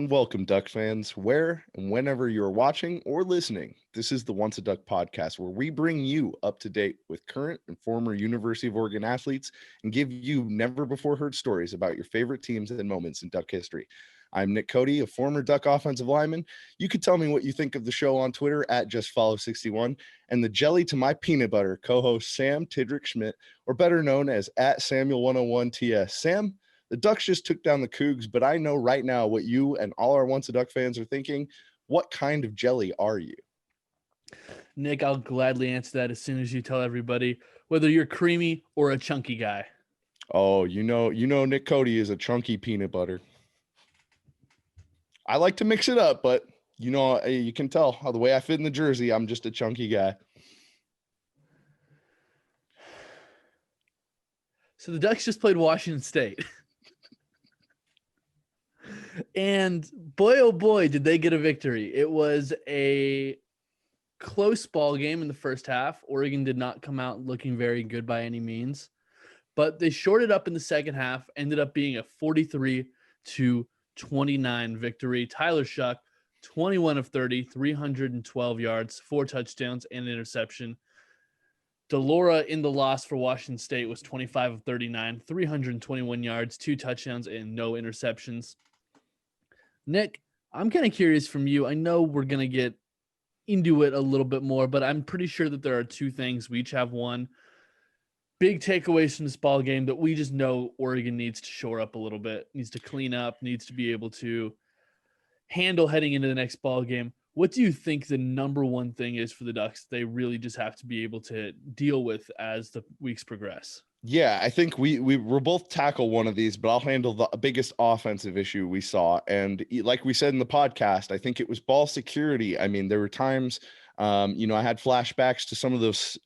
and welcome, Duck fans, where and whenever you're watching or listening. This is the Once a Duck podcast, where we bring you up to date with current and former University of Oregon athletes and give you never-before-heard stories about your favorite teams and moments in Duck history. I'm Nick Cody, a former Duck offensive lineman. You can tell me what you think of the show on Twitter at JustFollow61, and the jelly to my peanut butter, co-host Sam Tidrick Schmidt, or better known as at Samuel101TS. Sam, the Ducks just took down the Cougs, but I know right now what you and all our Once a Duck fans are thinking. What kind of jelly are you? Nick, I'll gladly answer that as soon as you tell everybody whether you're creamy or a chunky guy. Oh, you know, Nick Cody is a chunky peanut butter. I like to mix it up, but you can tell how the way I fit in the jersey, I'm just a chunky guy. So the Ducks just played Washington State. And boy, oh boy, did they get a victory. It was a close ball game in the first half. Oregon did not come out looking very good by any means, but they shorted up in the second half, ended up being a 43-29 victory. Tyler Shuck, 21 of 30, 312 yards, 4 touchdowns, and an interception. Delora in the loss for Washington State was 25 of 39, 321 yards, 2 touchdowns, and no interceptions. Nick, I'm kind of curious from you. I know we're going to get into it a little bit more, but I'm pretty sure that there are 2 things. We each have one. Big takeaways from this ball game that we just know Oregon needs to shore up a little bit, needs to clean up, needs to be able to handle heading into the next ball game. What do you think the number one thing is for the Ducks they really just have to be able to deal with as the weeks progress? Yeah, I think we'll both tackle one of these, but I'll handle the biggest offensive issue we saw. And like we said in the podcast, I think it was ball security. I mean, there were times, I had flashbacks to some of those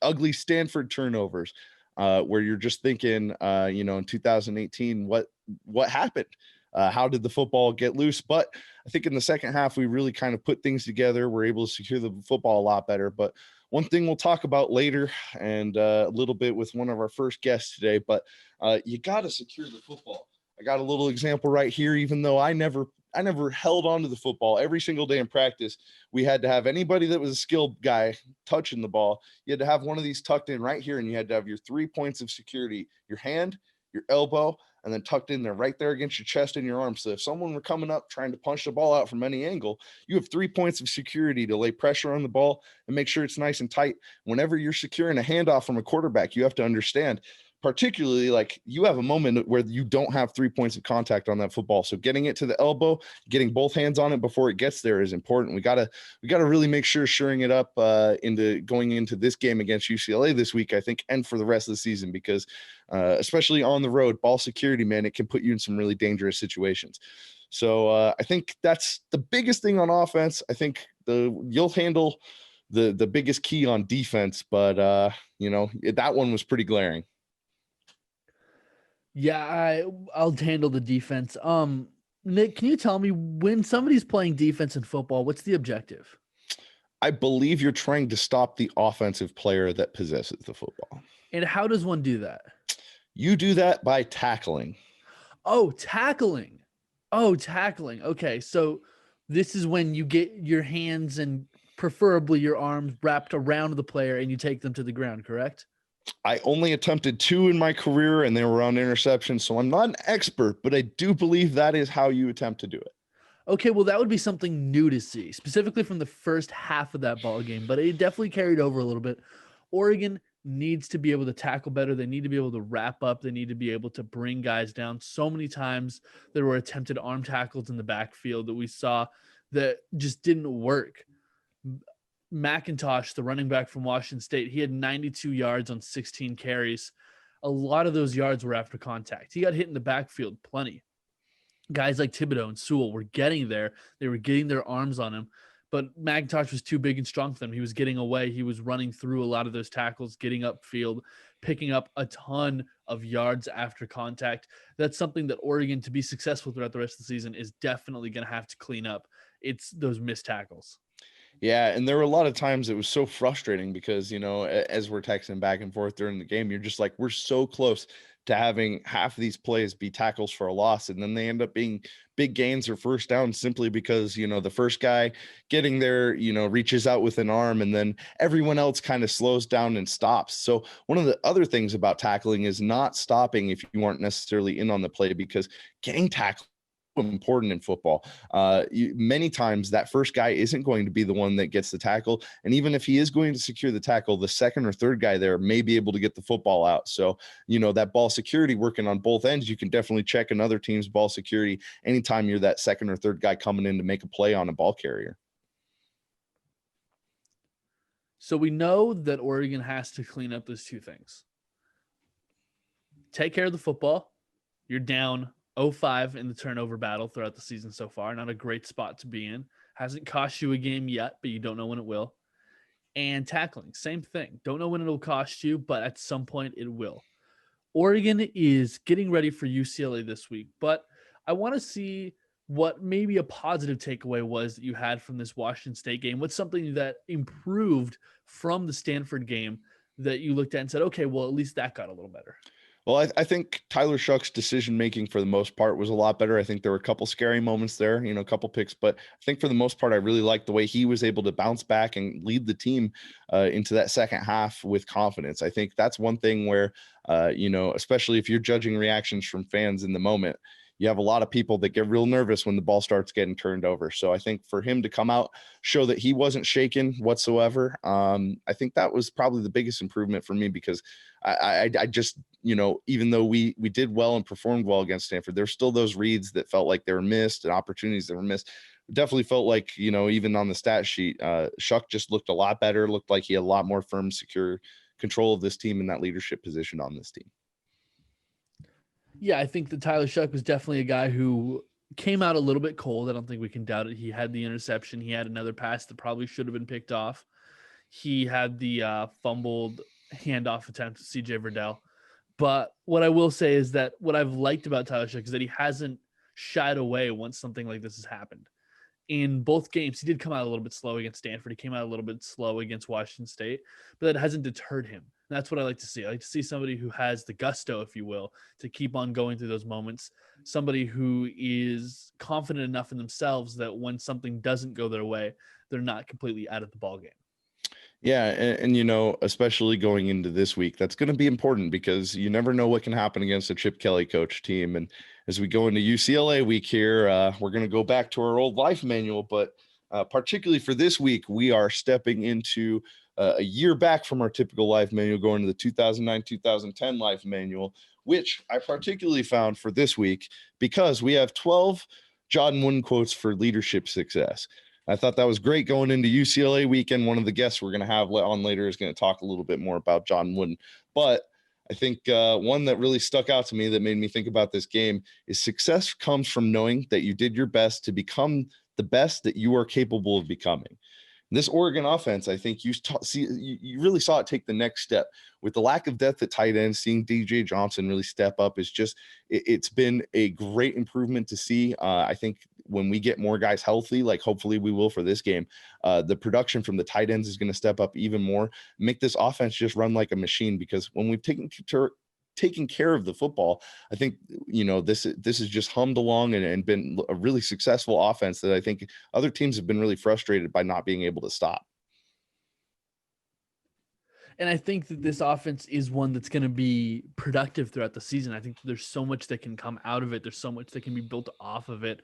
ugly Stanford turnovers where you're just thinking, in 2018, what happened? How did the football get loose? But I think in the second half, we really kind of put things together. We're able to secure the football a lot better. But one thing we'll talk about later and a little bit with one of our first guests today, but you got to secure the football. I got a little example right here, even though I never held on to the football. Every single day in practice, we had to have anybody that was a skilled guy touching the ball. You had to have one of these tucked in right here, and you had to have your 3 points of security, your hand, your elbow, and then tucked in there right there against your chest and your arm. So if someone were coming up trying to punch the ball out from any angle, you have 3 points of security to lay pressure on the ball and make sure it's nice and tight. Whenever you're securing a handoff from a quarterback, you have to understand, particularly like you have a moment where you don't have 3 points of contact on that football. So getting it to the elbow, getting both hands on it before it gets there is important. We gotta really make sure shoring it up into going into this game against UCLA this week, I think, and for the rest of the season, because especially on the road, ball security, man, it can put you in some really dangerous situations. So I think that's the biggest thing on offense. I think you'll handle the biggest key on defense, but that one was pretty glaring. Yeah, I'll handle the defense. Nick, can you tell me, when somebody's playing defense in football, what's the objective? I believe you're trying to stop the offensive player that possesses the football. And how does one do that? You do that by tackling. Oh, tackling. Okay, so this is when you get your hands and preferably your arms wrapped around the player and you take them to the ground, correct? I only attempted 2 in my career, and they were on interception, so I'm not an expert, but I do believe that is how you attempt to do it. Okay, well, that would be something new to see, specifically from the first half of that ball game, but it definitely carried over a little bit. Oregon needs to be able to tackle better. They need to be able to wrap up. They need to be able to bring guys down. So many times there were attempted arm tackles in the backfield that we saw that just didn't work. McIntosh, the running back from Washington State, he had 92 yards on 16 carries. A lot of those yards were after contact. He got hit in the backfield plenty. Guys like Thibodeau and Sewell were getting there. They were getting their arms on him, but McIntosh was too big and strong for them. He was getting away. He was running through a lot of those tackles, getting upfield, picking up a ton of yards after contact. That's something that Oregon, to be successful throughout the rest of the season, is definitely going to have to clean up. It's those missed tackles. Yeah, and there were a lot of times it was so frustrating because, as we're texting back and forth during the game, you're just like, we're so close to having half of these plays be tackles for a loss. And then they end up being big gains or first down simply because, the first guy getting there, reaches out with an arm and then everyone else kind of slows down and stops. So one of the other things about tackling is not stopping if you aren't necessarily in on the play, because getting tackled important in football. Many times that first guy isn't going to be the one that gets the tackle. And even if he is going to secure the tackle, the second or third guy there may be able to get the football out. So, that ball security working on both ends, you can definitely check another team's ball security anytime you're that second or third guy coming in to make a play on a ball carrier. So we know that Oregon has to clean up those two things. Take care of the football. You're down 0-5 in the turnover battle throughout the season so far. Not a great spot to be in. Hasn't cost you a game yet, but you don't know when it will. And tackling, same thing. Don't know when it'll cost you, but at some point it will. Oregon is getting ready for UCLA this week, but I want to see what maybe a positive takeaway was that you had from this Washington State game. What's something that improved from the Stanford game that you looked at and said, okay, well, at least that got a little better? Well, I think Tyler Shuck's decision-making for the most part was a lot better. I think there were a couple scary moments there, a couple picks, but I think for the most part, I really liked the way he was able to bounce back and lead the team into that second half with confidence. I think that's one thing where, especially if you're judging reactions from fans in the moment, you have a lot of people that get real nervous when the ball starts getting turned over. So I think for him to come out, show that he wasn't shaken whatsoever, I think that was probably the biggest improvement for me, because I just, even though we did well and performed well against Stanford, there's still those reads that felt like they were missed and opportunities that were missed. Definitely felt like, even on the stat sheet, Shuck just looked a lot better, looked like he had a lot more firm, secure control of this team in that leadership position on this team. Yeah, I think that Tyler Shuck was definitely a guy who came out a little bit cold. I don't think we can doubt it. He had the interception. He had another pass that probably should have been picked off. He had the fumbled handoff attempt to CJ Verdell. But what I will say is that what I've liked about Tyler Shuck is that he hasn't shied away once something like this has happened. In both games, he did come out a little bit slow against Stanford. He came out a little bit slow against Washington State, but that hasn't deterred him. And that's what I like to see. I like to see somebody who has the gusto, if you will, to keep on going through those moments. Somebody who is confident enough in themselves that when something doesn't go their way, they're not completely out of the ballgame. Yeah, and especially going into this week, that's going to be important because you never know what can happen against a Chip Kelly coach team. And as we go into UCLA week here, we're going to go back to our old life manual, but particularly for this week, we are stepping into a year back from our typical life manual, going to the 2009-2010 life manual, which I particularly found for this week because we have 12 John Wooden quotes for leadership success. I thought that was great going into UCLA weekend. One of the guests we're going to have on later is going to talk a little bit more about John Wooden. But I think one that really stuck out to me that made me think about this game is success comes from knowing that you did your best to become the best that you are capable of becoming. This Oregon offense, I think you really saw it take the next step with the lack of depth at tight end. Seeing DJ Johnson really step up is just it's been a great improvement to see. I think when we get more guys healthy, like hopefully we will for this game, the production from the tight ends is going to step up even more, make this offense just run like a machine. Because when we've taken care of the football, I think this has just hummed along and been a really successful offense that I think other teams have been really frustrated by not being able to stop. And I think that this offense is one that's going to be productive throughout the season. I think there's so much that can come out of it. There's so much that can be built off of it.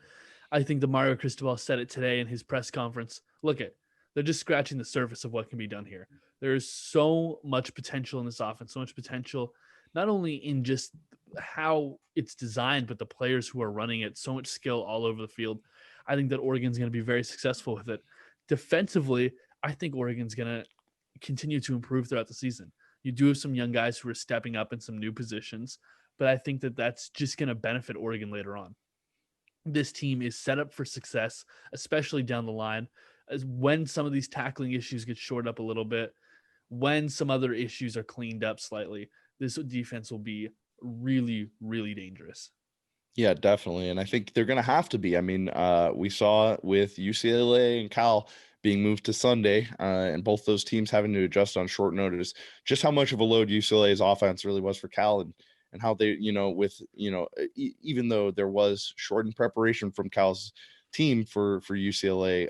I think that Mario Cristobal said it today in his press conference. They're just scratching the surface of what can be done here. There is so much potential in this offense, so much potential, not only in just how it's designed, but the players who are running it, so much skill all over the field. I think that Oregon's going to be very successful with it. Defensively, I think Oregon's going to continue to improve throughout the season. You do have some young guys who are stepping up in some new positions, but I think that that's just going to benefit Oregon later on. This team is set up for success, especially down the line, as when some of these tackling issues get shored up a little bit, when some other issues are cleaned up slightly, this defense will be really, really dangerous. Yeah, definitely. And I think they're going to have to be. I mean, we saw with UCLA and Cal being moved to Sunday, and both those teams having to adjust on short notice, just how much of a load UCLA's offense really was for Cal. and how they, even though there was shortened preparation from Cal's team for UCLA,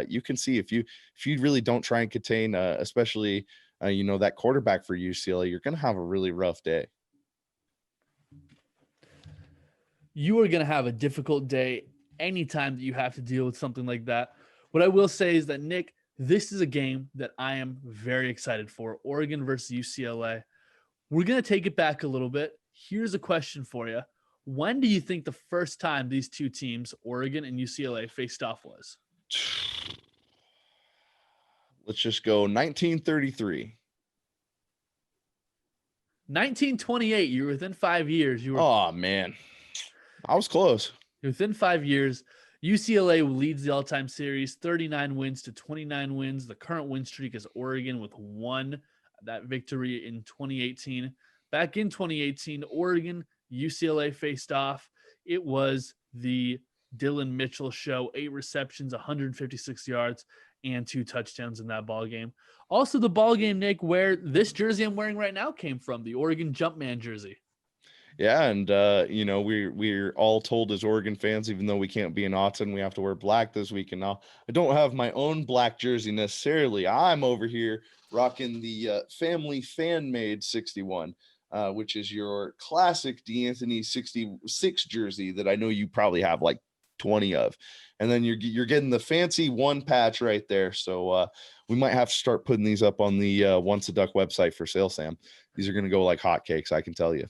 you can see if you really don't try and contain, especially that quarterback for UCLA, you're going to have a really rough day. You are going to have a difficult day anytime that you have to deal with something like that. What I will say is that, Nick, this is a game that I am very excited for. Oregon versus UCLA. We're going to take it back a little bit. Here's a question for you. When do you think the first time these two teams, Oregon and UCLA, faced off was? Let's just go 1933. 1928. You were within 5 years. Oh, man. I was close. Within 5 years. UCLA leads the all-time series, 39 wins to 29 wins. The current win streak is Oregon with one. That victory in 2018. Back in 2018, Oregon, UCLA faced off. It was the Dylan Mitchell show, 8 receptions, 156 yards, and 2 touchdowns in that ball game. Also, the ball game, Nick, where this jersey I'm wearing right now came from, the Oregon Jumpman jersey. Yeah, and we're all told as Oregon fans, even though we can't be in Autzen, we have to wear black this week. And now I don't have my own black jersey necessarily. I'm over here rocking the family fan-made 61, which is your classic D'Anthony 66 jersey that I know you probably have like 20 of. And then you're getting the fancy one patch right there. So we might have to start putting these up on the Once a Duck website for sale, Sam. These are going to go like hotcakes, I can tell you.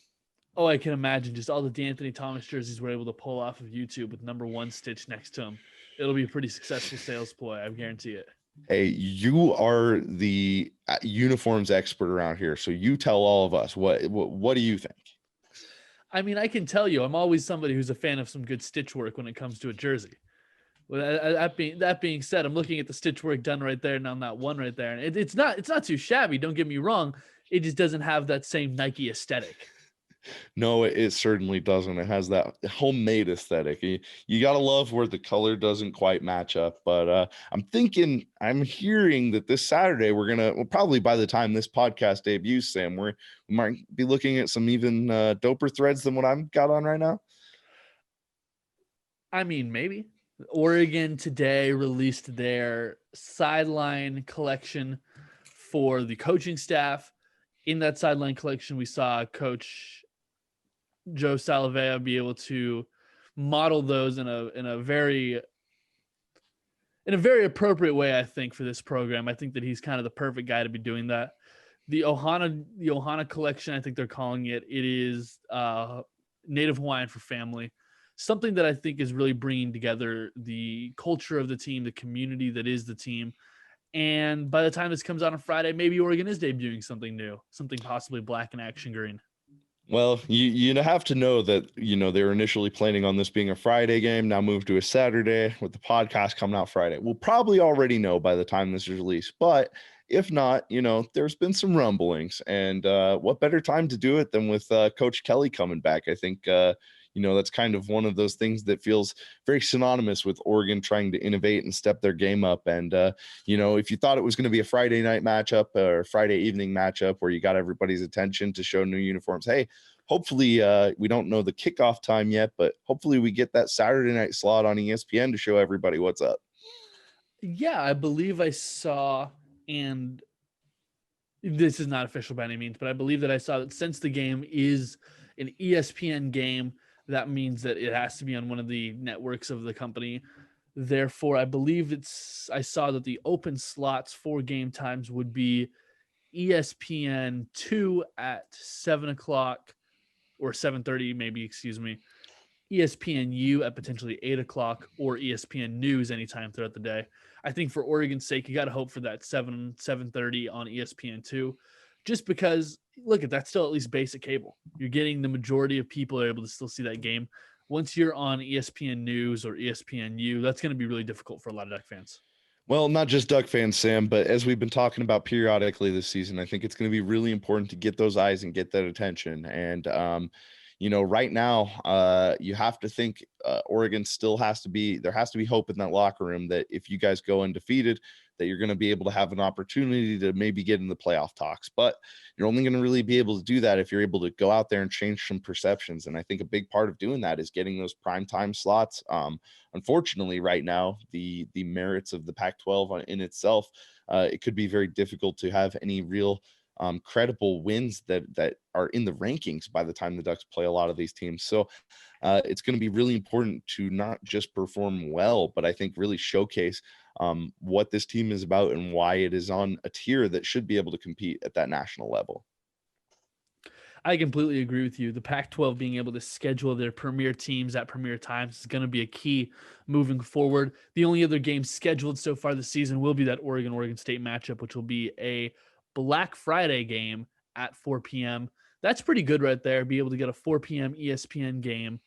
Oh, I can imagine just all the D'Anthony Thomas jerseys we're able to pull off of YouTube with number 1 stitched next to them. It'll be a pretty successful sales ploy. I guarantee it. Hey, you are the uniforms expert around here. So you tell all of us, what do you think? I mean, I can tell you, I'm always somebody who's a fan of some good stitch work when it comes to a jersey. Well, that being said, I'm looking at the stitch work done right there and on that one right there. And it's not too shabby. Don't get me wrong. It just doesn't have that same Nike aesthetic. No, it certainly doesn't. It has that homemade aesthetic. You got to love where the color doesn't quite match up. But I'm hearing that this Saturday well, probably by the time this podcast debuts, Sam, we might be looking at some even doper threads than what I've got on right now. I mean, maybe. Oregon today released their sideline collection for the coaching staff. In that sideline collection, we saw Coach Joe Salavea be able to model those in a very appropriate way, I think, for this program. I think that he's kind of the perfect guy to be doing that. The Ohana collection, I think they're calling it. It is Native Hawaiian for family. Something that I think is really bringing together the culture of the team, the community that is the team. And by the time this comes out on Friday, maybe Oregon is debuting something new, something possibly black and action green. Well, you have to know that, they were initially planning on this being a Friday game, now moved to a Saturday with the podcast coming out Friday. We'll probably already know by the time this is released, but if not, there's been some rumblings, and what better time to do it than with Coach Kelly coming back? I think, that's kind of one of those things that feels very synonymous with Oregon trying to innovate and step their game up. And, if you thought it was going to be a Friday night matchup or Friday evening matchup where you got everybody's attention to show new uniforms, hey, hopefully we don't know the kickoff time yet, but hopefully we get that Saturday night slot on ESPN to show everybody what's up. Yeah, I believe I saw, and this is not official by any means, but I believe that I saw that since the game is an ESPN game, that means that it has to be on one of the networks of the company. Therefore, I believe I saw that the open slots for game times would be ESPN 2 at 7 o'clock or 7:30, maybe, ESPN U at potentially 8 o'clock, or ESPN News anytime throughout the day. I think for Oregon's sake, you got to hope for that 7:30 on ESPN 2. Just because, look, that's still at least basic cable. You're getting the majority of people are able to still see that game. Once you're on ESPN News or ESPNU, that's going to be really difficult for a lot of Duck fans. Well, not just Duck fans, Sam, but as we've been talking about periodically this season, I think it's going to be really important to get those eyes and get that attention. And, right now, you have to think Oregon still there has to be hope in that locker room that if you guys go undefeated, that you're going to be able to have an opportunity to maybe get in the playoff talks. But you're only going to really be able to do that if you're able to go out there and change some perceptions. And I think a big part of doing that is getting those prime time slots. Unfortunately, right now, the merits of the Pac-12 in itself, it could be very difficult to have any real credible wins that are in the rankings by the time the Ducks play a lot of these teams. So it's going to be really important to not just perform well, but I think really showcase what this team is about and why it is on a tier that should be able to compete at that national level. I completely agree with you. The Pac-12 being able to schedule their premier teams at premier times is going to be a key moving forward. The only other game scheduled so far this season will be that Oregon State matchup, which will be a Black Friday game at 4 p.m. That's pretty good right there. Be able to get a 4 p.m. ESPN game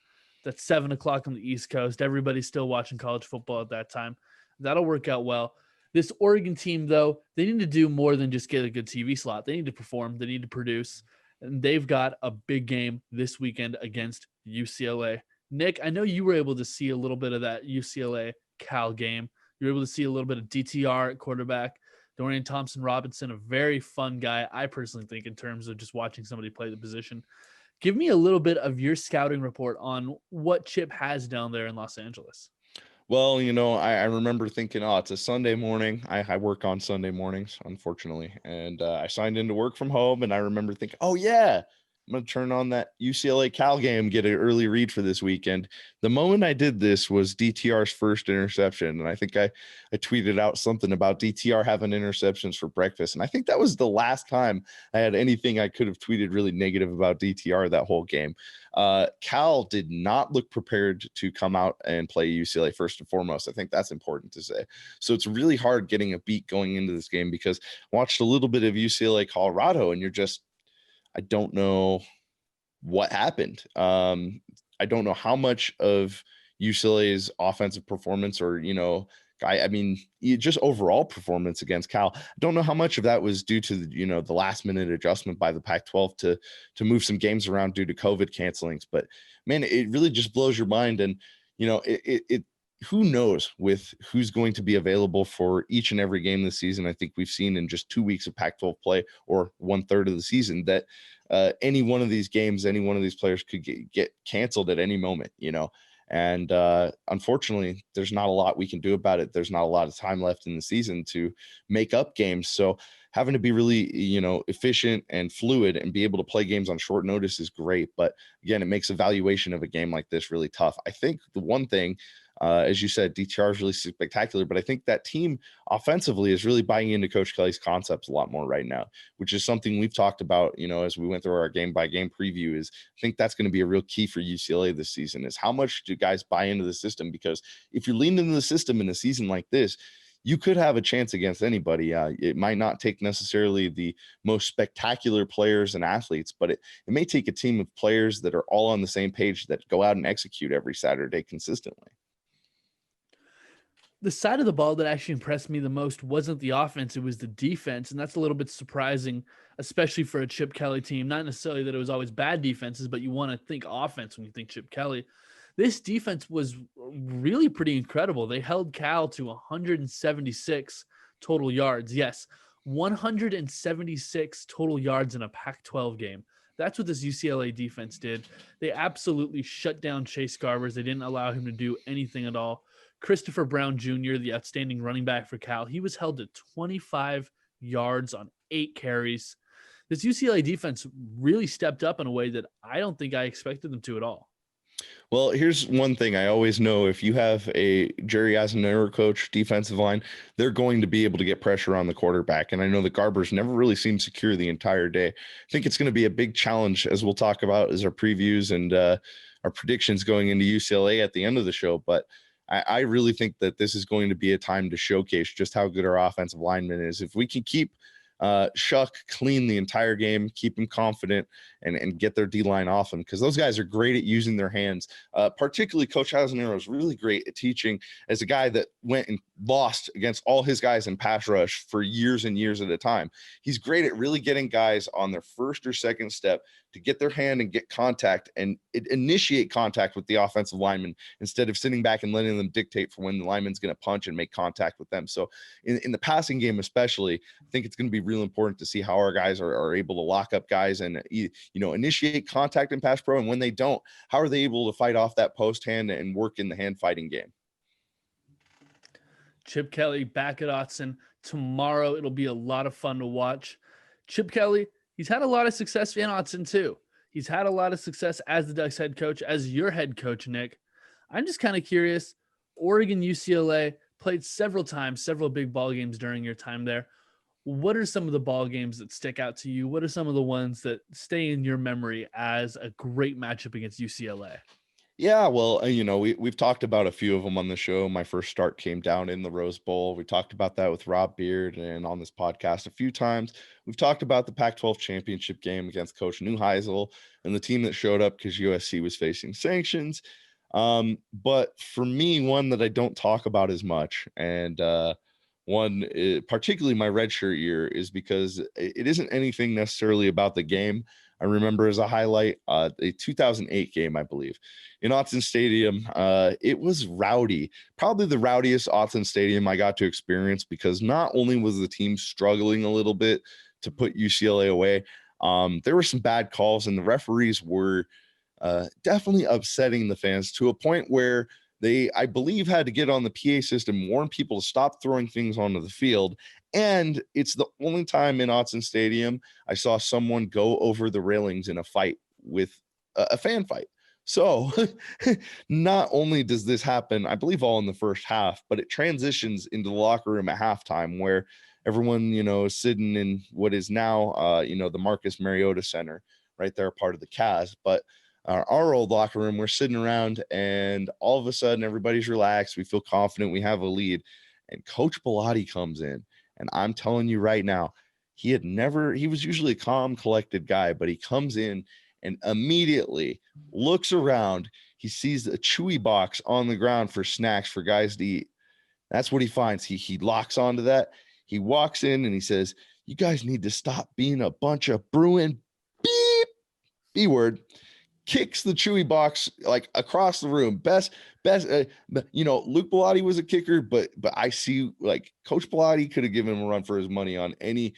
that's 7 o'clock on the East Coast. Everybody's still watching college football at that time. That'll work out well. This Oregon team, though, they need to do more than just get a good TV slot. They need to perform. They need to produce. And they've got a big game this weekend against UCLA. Nick, I know you were able to see a little bit of that UCLA Cal game. You were able to see a little bit of DTR at quarterback. Dorian Thompson-Robinson, a very fun guy, I personally think, in terms of just watching somebody play the position. Give me a little bit of your scouting report on what Chip has down there in Los Angeles. Well, I remember thinking, oh, it's a Sunday morning. I work on Sunday mornings, unfortunately. And I signed into work from home, and I remember thinking, oh, yeah, I'm going to turn on that UCLA Cal game, get an early read for this weekend. The moment I did this was DTR's first interception. And I think I tweeted out something about DTR having interceptions for breakfast. And I think that was the last time I had anything I could have tweeted really negative about DTR that whole game. Cal did not look prepared to come out and play UCLA first and foremost. I think that's important to say. So it's really hard getting a beat going into this game because I watched a little bit of UCLA Colorado and I don't know what happened. I don't know how much of UCLA's offensive performance or, just overall performance against Cal. I don't know how much of that was due to, the last minute adjustment by the Pac-12 to move some games around due to COVID cancelings. But man, it really just blows your mind. And, who knows with who's going to be available for each and every game this season. I think we've seen in just 2 weeks of Pac-12 play or 1/3 of the season that any one of these games, any one of these players could get canceled at any moment, and unfortunately there's not a lot we can do about it. There's not a lot of time left in the season to make up games. So having to be really, efficient and fluid and be able to play games on short notice is great. But again, it makes evaluation of a game like this really tough. I think the one thing, as you said, DTR is really spectacular, but I think that team offensively is really buying into Coach Kelly's concepts a lot more right now, which is something we've talked about, as we went through our game by game preview. Is I think that's going to be a real key for UCLA this season is how much do guys buy into the system? Because if you're leaning into the system in a season like this, you could have a chance against anybody. It might not take necessarily the most spectacular players and athletes, but it may take a team of players that are all on the same page that go out and execute every Saturday consistently. The side of the ball that actually impressed me the most wasn't the offense, it was the defense. And that's a little bit surprising, especially for a Chip Kelly team. Not necessarily that it was always bad defenses, but you want to think offense when you think Chip Kelly. This defense was really pretty incredible. They held Cal to 176 total yards. Yes, 176 total yards in a Pac-12 game. That's what this UCLA defense did. They absolutely shut down Chase Garbers. They didn't allow him to do anything at all. Christopher Brown Jr., the outstanding running back for Cal, he was held to 25 yards on 8 carries. This UCLA defense really stepped up in a way that I don't think I expected them to at all. Well, here's one thing I always know. If you have a Jerry Eisenhower coach defensive line, they're going to be able to get pressure on the quarterback. And I know the Garbers never really seemed secure the entire day. I think it's going to be a big challenge, as we'll talk about as our previews and our predictions going into UCLA at the end of the show. But I really think that this is going to be a time to showcase just how good our offensive lineman is. If we can keep Shuck clean the entire game, keep him confident, and get their D-line off him, because those guys are great at using their hands. Particularly Coach Eisenhower is really great at teaching, as a guy that went and lost against all his guys in pass rush for years and years at a time. He's great at really getting guys on their first or second step to get their hand and get contact and initiate contact with the offensive lineman instead of sitting back and letting them dictate for when the lineman's going to punch and make contact with them. So in the passing game especially, I think it's going to be real important to see how our guys are able to lock up guys and initiate contact in pass pro, and when they don't, how are they able to fight off that post hand and work in the hand fighting game. Chip Kelly back at Autzen tomorrow. It'll be a lot of fun to watch. Chip Kelly, he's had a lot of success in Autzen too. He's had a lot of success as the Ducks head coach, as your head coach, Nick. I'm just kind of curious. Oregon UCLA played several times, several big ball games during your time there. What are some of the ball games that stick out to you? What are some of the ones that stay in your memory as a great matchup against UCLA? Yeah, well, we've talked about a few of them on the show. My first start came down in the Rose Bowl. We talked about that with Rob Beard and on this podcast a few times. We've talked about the Pac-12 championship game against Coach Neuheisel and the team that showed up because USC was facing sanctions. But for me, one that I don't talk about as much, and particularly my redshirt year, is because it isn't anything necessarily about the game. I remember as a highlight, a 2008 game, I believe, in Autzen Stadium. It was rowdy, probably the rowdiest Autzen Stadium I got to experience, because not only was the team struggling a little bit to put UCLA away, there were some bad calls, and the referees were definitely upsetting the fans to a point where they, I believe, had to get on the PA system, warn people to stop throwing things onto the field. And it's the only time in Autzen Stadium I saw someone go over the railings in a fight with a fan fight. So not only does this happen, I believe, all in the first half, but it transitions into the locker room at halftime where everyone, is sitting in what is now, the Marcus Mariota Center right there, part of the Cavs. But our old locker room, we're sitting around, and all of a sudden everybody's relaxed. We feel confident. We have a lead, and Coach Bellotti comes in. And I'm telling you right now, he was usually a calm, collected guy, but he comes in and immediately looks around. He sees a Chewy box on the ground for snacks for guys to eat. That's what he finds. He locks onto that. He walks in and he says, "You guys need to stop being a bunch of Bruin B word." Kicks the Chewy box like across the room. Best. Luke Bellotti was a kicker, but I see like Coach Bellotti could have given him a run for his money on any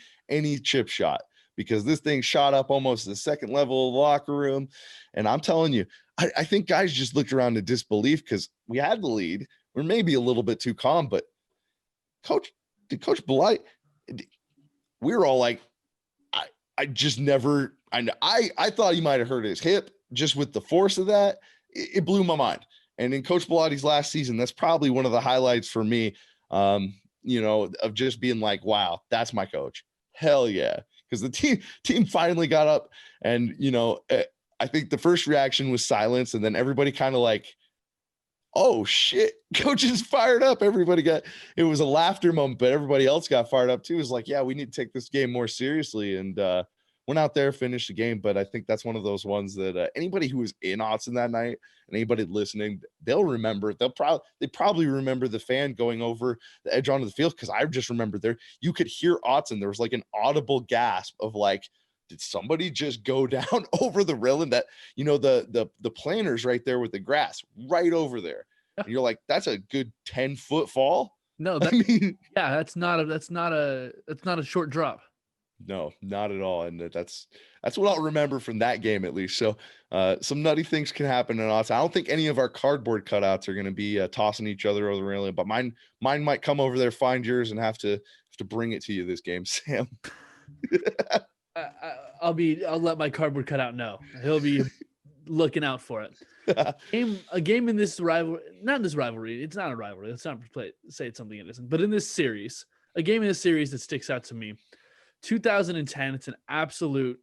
chip shot, because this thing shot up almost the second level of the locker room. And I'm telling you, I think guys just looked around in disbelief because we had the lead. We're maybe a little bit too calm, but Coach Bellotti, we were all like, I just never. I thought he might have hurt his hip just with the force of that. It blew my mind. And in Coach Bellotti's last season, that's probably one of the highlights for me, of just being like, wow, that's my coach. Hell yeah. Because the team finally got up, and, I think the first reaction was silence. And then everybody kind of like, oh shit, coach is fired up. It was a laughter moment, but everybody else got fired up too. It was like, yeah, we need to take this game more seriously. And, went out there, finished the game. But I think that's one of those ones that anybody who was in Autzen that night and anybody listening, they'll remember. They probably remember the fan going over the edge onto the field, because I just remember you could hear Autzen. There was like an audible gasp of like, did somebody just go down over the railing? That, the planters right there with the grass right over there. And you're like, that's a good 10-foot fall. No, that's not a short drop. No, not at all. And that's what I'll remember from that game, at least. So some nutty things can happen in Autzen. I don't think any of our cardboard cutouts are going to be tossing each other over the railing, but mine might come over there, find yours, and have to bring it to you this game, Sam. I'll let my cardboard cutout know. He'll be looking out for it. A game in this rivalry, not in this rivalry. It's not a rivalry. Let's not say it's something it isn't. But in this series, a game in this series that sticks out to me. 2010, it's an absolute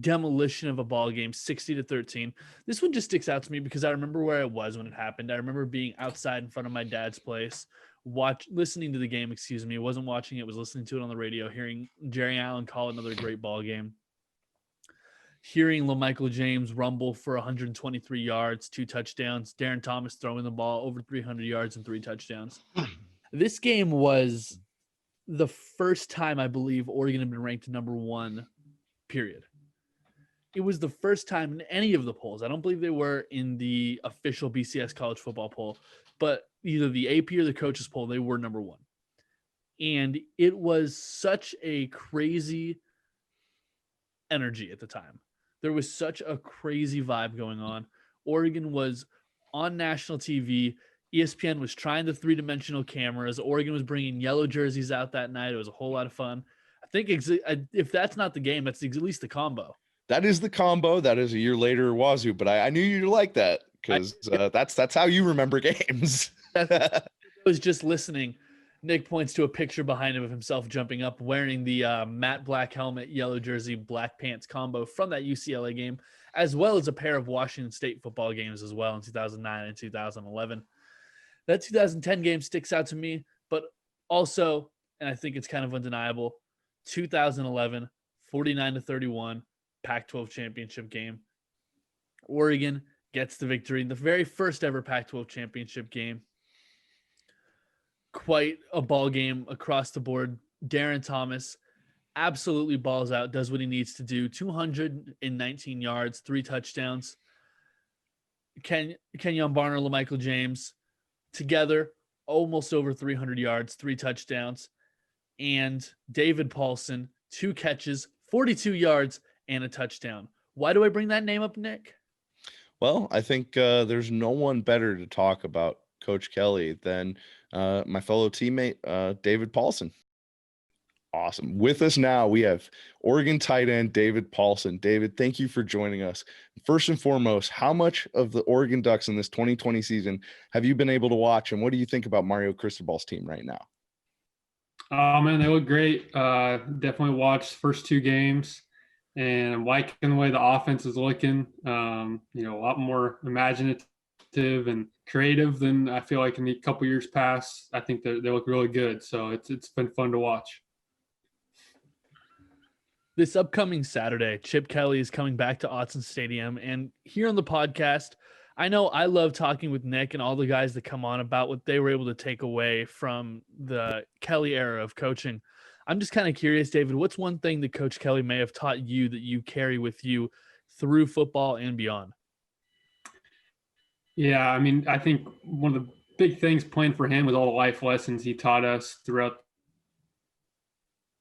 demolition of a ball game, 60-13. This one just sticks out to me because I remember where I was when it happened. I remember being outside in front of my dad's place, listening to the game. I wasn't watching it, was listening to it on the radio, hearing Jerry Allen call another great ball game, hearing LaMichael James rumble for 123 yards, 2 touchdowns, Darren Thomas throwing the ball over 300 yards and 3 touchdowns. This game was the first time I believe Oregon had been ranked number 1, period. It was the first time in any of the polls. I don't believe they were in the official BCS college football poll, but either the AP or the coaches poll, they were number 1. And it was such a crazy energy at the time. There was such a crazy vibe going on. Oregon was on national TV. ESPN was trying the 3-dimensional cameras. Oregon was bringing yellow jerseys out that night. It was a whole lot of fun. I think if that's not the game, that's at least the combo. That is the combo. That is a year later Wazoo, but I knew you'd like that because that's how you remember games. I was just listening. Nick points to a picture behind him of himself jumping up, wearing the matte black helmet, yellow jersey, black pants combo from that UCLA game, as well as a pair of Washington State football games as well in 2009 and 2011. That 2010 game sticks out to me, but also, and I think it's kind of undeniable, 2011, 49-31, Pac-12 championship game. Oregon gets the victory in the very first ever Pac-12 championship game. Quite a ball game across the board. Darren Thomas absolutely balls out, does what he needs to do. 219 yards, 3 touchdowns. Kenyon Barner, LaMichael James together, almost over 300 yards, 3 touchdowns. And David Paulson, 2 catches, 42 yards, and a touchdown. Why do I bring that name up, Nick? Well, I think there's no one better to talk about Coach Kelly than my fellow teammate, David Paulson. Awesome. With us now, we have Oregon tight end David Paulson. David, thank you for joining us. First and foremost, how much of the Oregon Ducks in this 2020 season have you been able to watch, and what do you think about Mario Cristobal's team right now? Oh, man, they look great. Definitely watched the first 2 games, and I'm liking the way the offense is looking. A lot more imaginative and creative than I feel like in the couple years past. I think they look really good, so it's been fun to watch. This upcoming Saturday, Chip Kelly is coming back to Autzen Stadium, and here on the podcast, I know I love talking with Nick and all the guys that come on about what they were able to take away from the Kelly era of coaching. I'm just kind of curious, David, what's one thing that Coach Kelly may have taught you that you carry with you through football and beyond? Yeah, I mean, I think one of the big things playing for him was all the life lessons he taught us throughout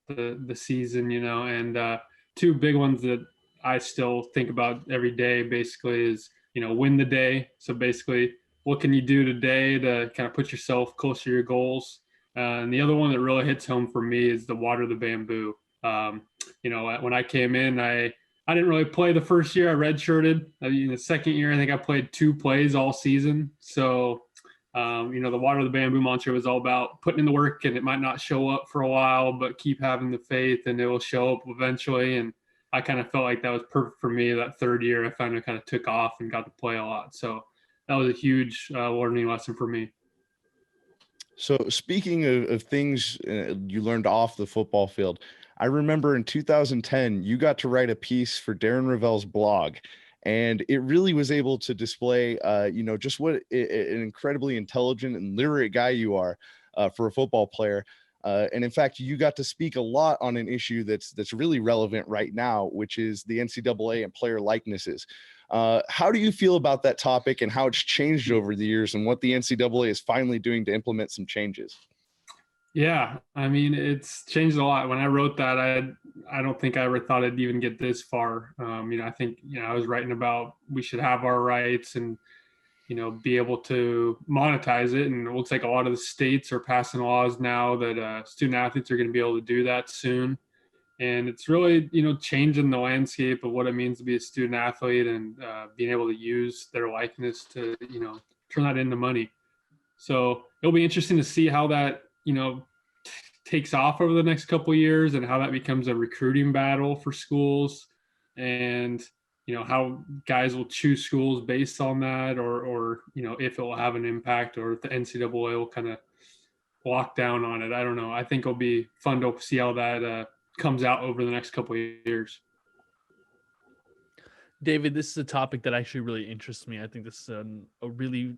the season, and 2 big ones that I still think about every day basically is, win the day. So basically, what can you do today to kind of put yourself closer to your goals? And the other one that really hits home for me is the water the bamboo. When I came in, I didn't really play the first year. I redshirted. The second year, I think I played 2 plays all season. So, the water the bamboo mantra was all about putting in the work, and it might not show up for a while, but keep having the faith and it will show up eventually. And I kind of felt like that was perfect for me. That third year, I finally kind of took off and got to play a lot. So that was a huge learning lesson for me. So speaking of things you learned off the football field, I remember in 2010, you got to write a piece for Darren Ravel's blog, and it really was able to display, just what an incredibly intelligent and literate guy you are for a football player. And in fact, you got to speak a lot on an issue that's really relevant right now, which is the NCAA and player likenesses. How do you feel about that topic and how it's changed over the years and what the NCAA is finally doing to implement some changes? Yeah, I mean, it's changed a lot. When I wrote that, I don't think I ever thought it'd even get this far. I think, I was writing about we should have our rights and, be able to monetize it. And it looks like a lot of the states are passing laws now that student athletes are going to be able to do that soon. And it's really, changing the landscape of what it means to be a student athlete and being able to use their likeness to, turn that into money. So it'll be interesting to see how that, takes off over the next couple of years and how that becomes a recruiting battle for schools and, how guys will choose schools based on that or if it will have an impact or if the NCAA will kind of lock down on it. I don't know. I think it'll be fun to see how that comes out over the next couple of years. David, this is a topic that actually really interests me. I think this is a really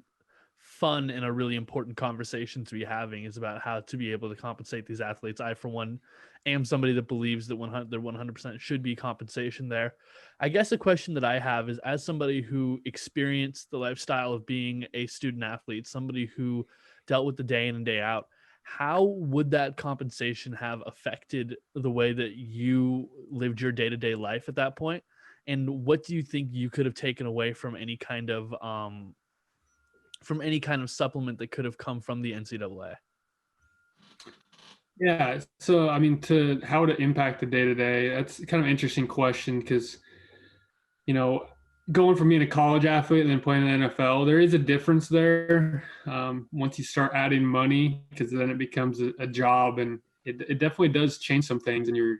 fun and a really important conversation to be having is about how to be able to compensate these athletes. I, for one, am somebody that believes that 100% should be compensation there. I guess a question that I have is, as somebody who experienced the lifestyle of being a student athlete, somebody who dealt with the day in and day out, how would that compensation have affected the way that you lived your day-to-day life at that point? And what do you think you could have taken away from any kind of supplement that could have come from the NCAA? Yeah. So, I mean, to how to impact the day to day, that's kind of an interesting question because, going from being a college athlete and then playing in the NFL, there is a difference there. Once you start adding money, because then it becomes a job, and it definitely does change some things in your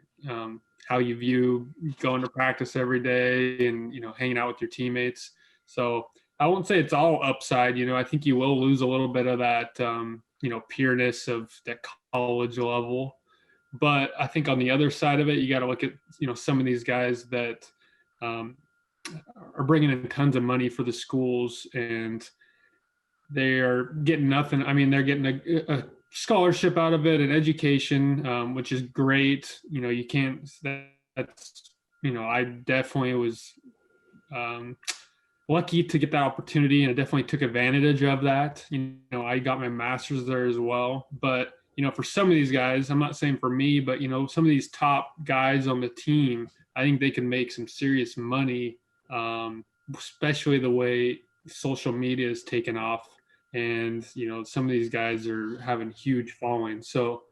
how you view going to practice every day and hanging out with your teammates. So I won't say it's all upside. I think you will lose a little bit of that peerness of that college level. But I think on the other side of it, you got to look at some of these guys that are bringing in tons of money for the schools, and they are getting nothing. I mean, they're getting a scholarship out of it, an education, which is great. You can't. That's I definitely was lucky to get that opportunity, and I definitely took advantage of that. I got my master's there as well. But for some of these guys, I'm not saying for me, but some of these top guys on the team, I think they can make some serious money, especially the way social media is taken off. And, some of these guys are having huge followings. So,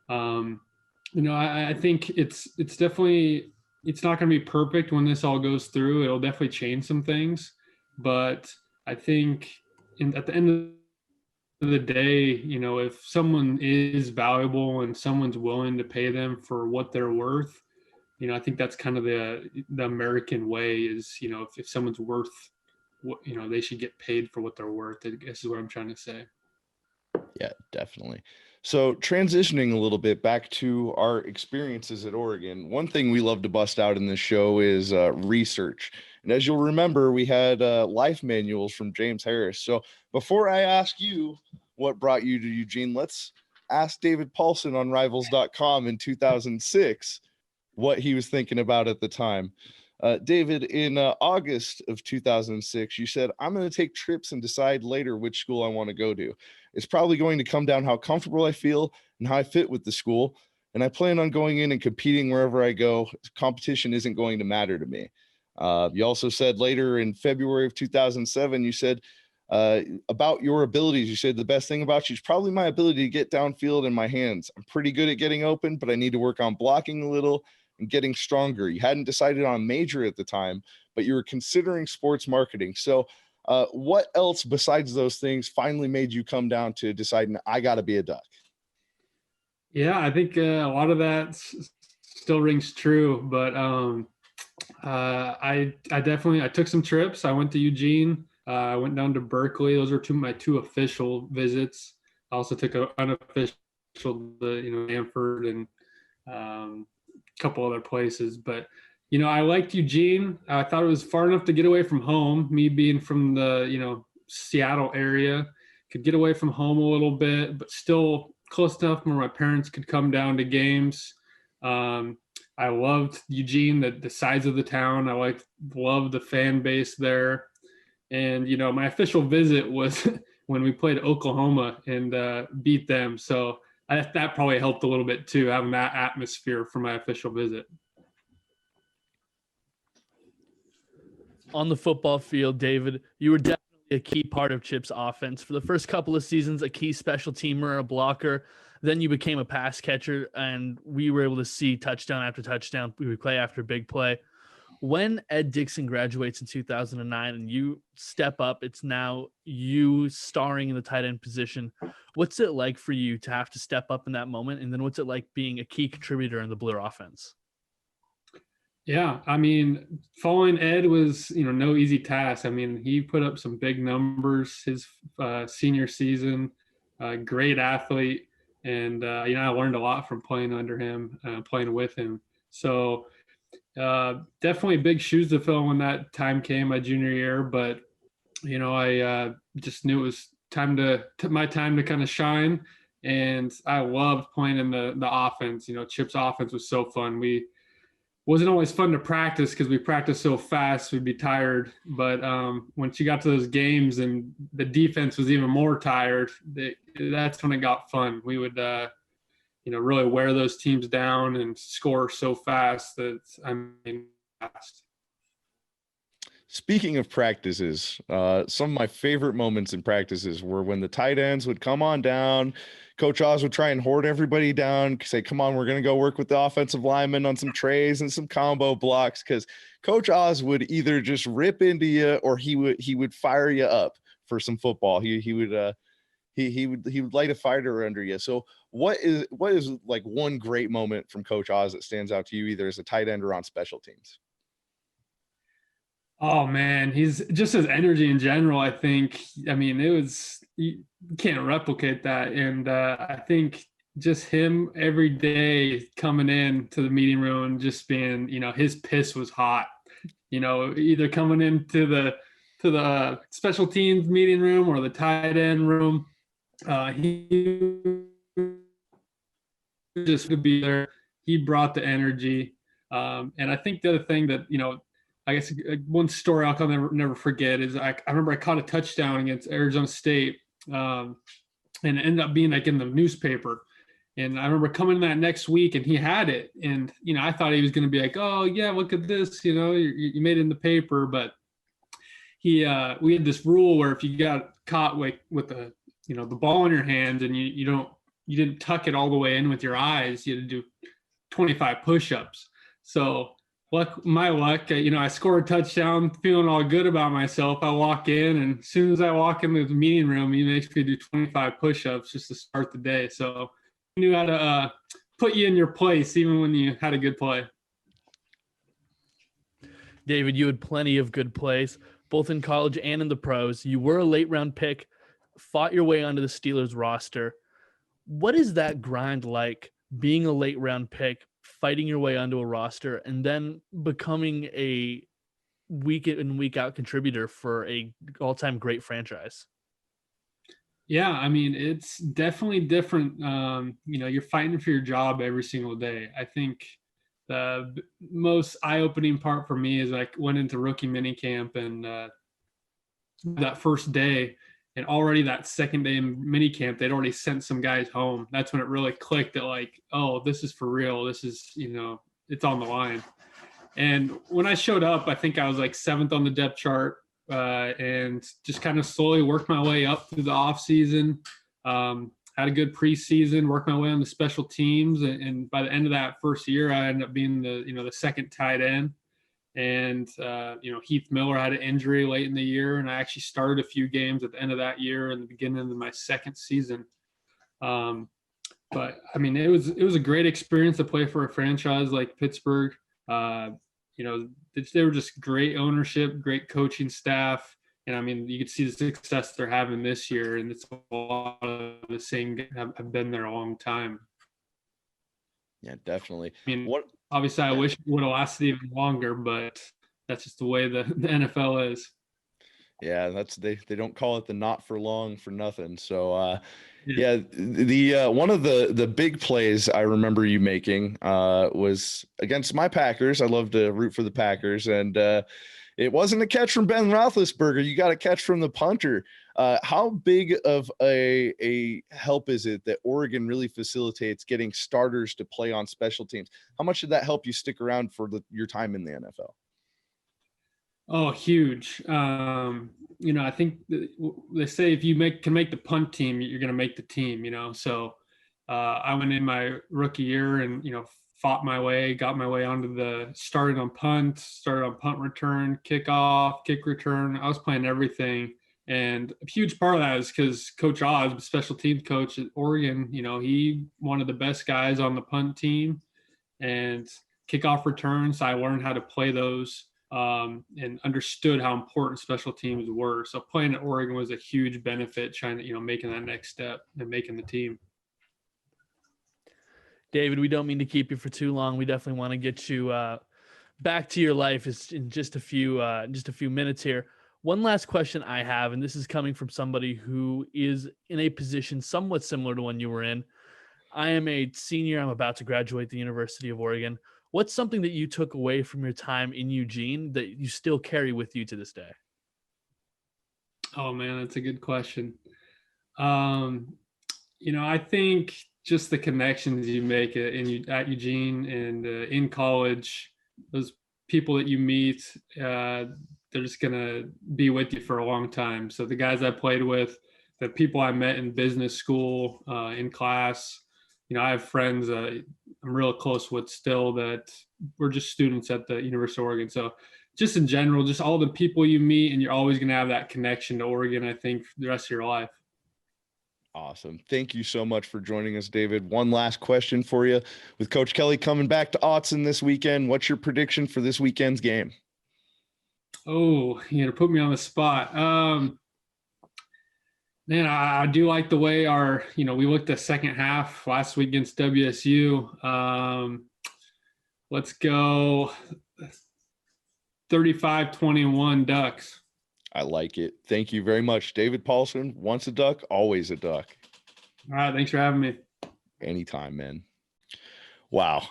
I think it's definitely, it's not going to be perfect when this all goes through. It'll definitely change some things. But I think at the end of the day, if someone is valuable and someone's willing to pay them for what they're worth, I think that's kind of the American way is, if someone's worth what, they should get paid for what they're worth. I guess is what I'm trying to say. Yeah, definitely. So transitioning a little bit back to our experiences at Oregon, one thing we love to bust out in this show is research. And as you'll remember, we had life manuals from James Harris. So before I ask you what brought you to Eugene, let's ask David Paulson on Rivals.com in 2006 what he was thinking about at the time. David, in August of 2006, you said, I'm going to take trips and decide later which school I want to go to. It's probably going to come down how comfortable I feel and how I fit with the school. And I plan on going in and competing wherever I go. Competition isn't going to matter to me. You also said later in February of 2007, you said about your abilities, you said the best thing about you is probably my ability to get downfield in my hands. I'm pretty good at getting open, but I need to work on blocking a little and getting stronger. You hadn't decided on a major at the time, but you were considering sports marketing. So what else besides those things finally made you come down to deciding I got to be a Duck? Yeah, I think a lot of that still rings true, but I took some trips. I went to Eugene. I went down to Berkeley. Those are my two official visits. I also took an unofficial, Stanford and a couple other places. But I liked Eugene. I thought it was far enough to get away from home. Me being from the Seattle area, could get away from home a little bit, but still close enough where my parents could come down to games. I loved Eugene, the size of the town. I loved the fan base there. And, my official visit was when we played Oklahoma and beat them. So that probably helped a little bit too, having that atmosphere for my official visit. On the football field, David, you were definitely a key part of Chip's offense. For the first couple of seasons, a key special teamer, a blocker. Then you became a pass catcher, and we were able to see touchdown after touchdown, big play after big play. When Ed Dixon graduates in 2009 and you step up, it's now you starring in the tight end position. What's it like for you to have to step up in that moment? And then what's it like being a key contributor in the Blue offense? Yeah, I mean, following Ed was, no easy task. I mean, he put up some big numbers his senior season, great athlete. And, I learned a lot from playing under him, playing with him. So definitely big shoes to fill when that time came, my junior year. But, I just knew it was my time to kind of shine. And I loved playing in the offense. Chip's offense was so fun. Wasn't always fun to practice because we practiced so fast, we'd be tired. But once you got to those games and the defense was even more tired, that's when it got fun. We would, really wear those teams down and score so fast fast. Speaking of practices, some of my favorite moments in practices were when the tight ends would come on down. Coach Oz would try and hoard everybody down, say, come on, we're going to go work with the offensive linemen on some trays and some combo blocks, because Coach Oz would either just rip into you or he would fire you up for some football. He would light a fire under you. So what is like one great moment from Coach Oz that stands out to you, either as a tight end or on special teams? Oh man, he's just his energy in general. I think, you can't replicate that. And I think just him every day coming in to the meeting room and just being, his piss was hot, either coming into the special teams meeting room or the tight end room. He just could be there. He brought the energy. And I think the other thing that, I guess one story I'll never forget is I remember I caught a touchdown against Arizona State, and it ended up being like in the newspaper. And I remember coming that next week and he had it. And, I thought he was going to be like, oh yeah, look at this, you made it in the paper. But we had this rule where if you got caught with the ball in your hand and you didn't tuck it all the way in with your eyes, you had to do 25 push-ups. So my luck, I scored a touchdown, feeling all good about myself. I walk in, and as soon as I walk into the meeting room, he makes me do 25 push-ups just to start the day. So he knew how to put you in your place, even when you had a good play. David, you had plenty of good plays, both in college and in the pros. You were a late-round pick, fought your way onto the Steelers roster. What is that grind like, being a late-round pick, fighting your way onto a roster, and then becoming a week in, week out contributor for a all-time great franchise? Yeah, it's definitely different. You're fighting for your job every single day. I think the most eye-opening part for me is I went into rookie minicamp, and that first day, and already that second day in minicamp, they'd already sent some guys home. That's when it really clicked that, like, oh, this is for real. This is, it's on the line. And when I showed up, I think I was like 7th on the depth chart, and just kind of slowly worked my way up through the off season. Had a good preseason, worked my way on the special teams. And by the end of that first year, I ended up being the second tight end. And, Heath Miller had an injury late in the year, and I actually started a few games at the end of that year and the beginning of my second season. But it was a great experience to play for a franchise like Pittsburgh. They were just great ownership, great coaching staff. And you could see the success they're having this year, and it's a lot of the same have been there a long time. Yeah, definitely. Obviously, I wish it would have lasted even longer, but that's just the way the NFL is. Yeah, they don't call it the not for long for nothing. So the one of the big plays I remember you making was against my Packers. I love to root for the Packers, and it wasn't a catch from Ben Roethlisberger. You got a catch from the punter. How big of a help is it that Oregon really facilitates getting starters to play on special teams? How much did that help you stick around for your time in the NFL? Oh, huge. I think they say if you can make the punt team, you're going to make the team, So I went in my rookie year and, fought my way, got my way onto started on punt return, kickoff, kick return. I was playing everything. And a huge part of that is because Coach Oz, special teams coach at Oregon, he one of the best guys on the punt team and kickoff returns. I learned how to play those and understood how important special teams were. So playing at Oregon was a huge benefit, trying to, making that next step and making the team. David, we don't mean to keep you for too long. We definitely want to get you back to your life in just a few minutes here. One last question I have, and this is coming from somebody who is in a position somewhat similar to one you were in. I am a senior. I'm about to graduate the University of Oregon. What's something that you took away from your time in Eugene that you still carry with you to this day? Oh man, that's a good question. I think just the connections you make at Eugene and in college, those people that you meet, they're just gonna be with you for a long time. So the guys I played with, the people I met in business school, in class, I have friends I'm real close with still that we're just students at the University of Oregon. So just in general, just all the people you meet, and you're always going to have that connection to Oregon, I think, for the rest of your life. Awesome. Thank you so much for joining us, David. One last question for you. With Coach Kelly coming back to Autzen this weekend, what's your prediction for this weekend's game? Oh, to put me on the spot. Man, I do like the way we looked at second half last week against WSU. Let's go 35-21 Ducks. I like it. Thank you very much. David Paulson, once a Duck, always a Duck. All right. Thanks for having me. Anytime, man. Wow.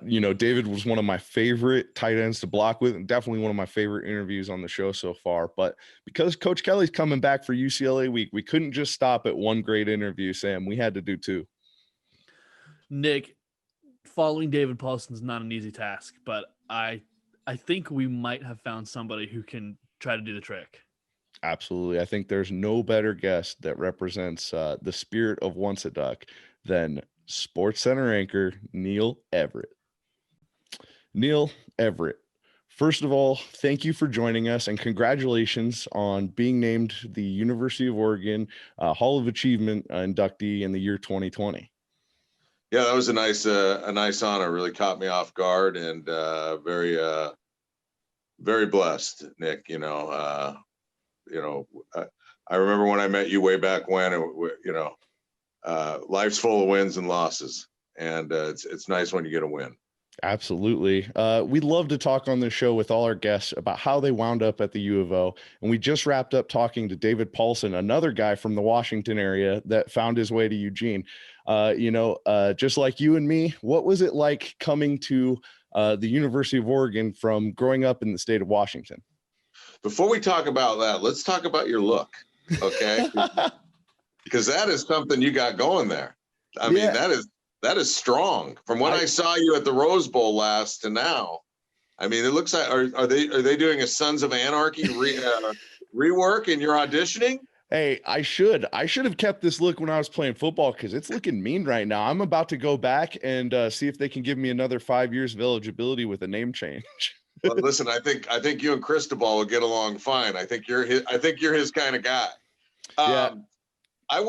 David was one of my favorite tight ends to block with, and definitely one of my favorite interviews on the show so far. But because Coach Kelly's coming back for UCLA week, we couldn't just stop at one great interview, Sam. We had to do two. Nick, following David Paulson is not an easy task, but I think we might have found somebody who can try to do the trick. Absolutely. I think there's no better guest that represents the spirit of Once a Duck than SportsCenter anchor Neil Everett. Neil Everett, first of all, thank you for joining us and congratulations on being named the University of Oregon Hall of Achievement inductee in the year 2020. Yeah, that was a nice honor. Really caught me off guard, and very blessed, Nick. I remember when I met you way back when. Life's full of wins and losses, and it's nice when you get a win. Absolutely. We love to talk on this show with all our guests about how they wound up at the U of O. And we just wrapped up talking to David Paulson, another guy from the Washington area that found his way to Eugene. Just like you and me, what was it like coming to the University of Oregon from growing up in the state of Washington? Before we talk about that, let's talk about your look, okay? Because that is something you got going there. I mean, that is strong. From when I saw you at the Rose Bowl last to now, I mean, it looks like are they doing a Sons of Anarchy rework and you're auditioning? Hey, I should have kept this look when I was playing football because it's looking mean right now. I'm about to go back and see if they can give me another 5 years of eligibility with a name change. Well, listen, I think you and Cristobal will get along fine. I think you're his kind of guy. Yeah. I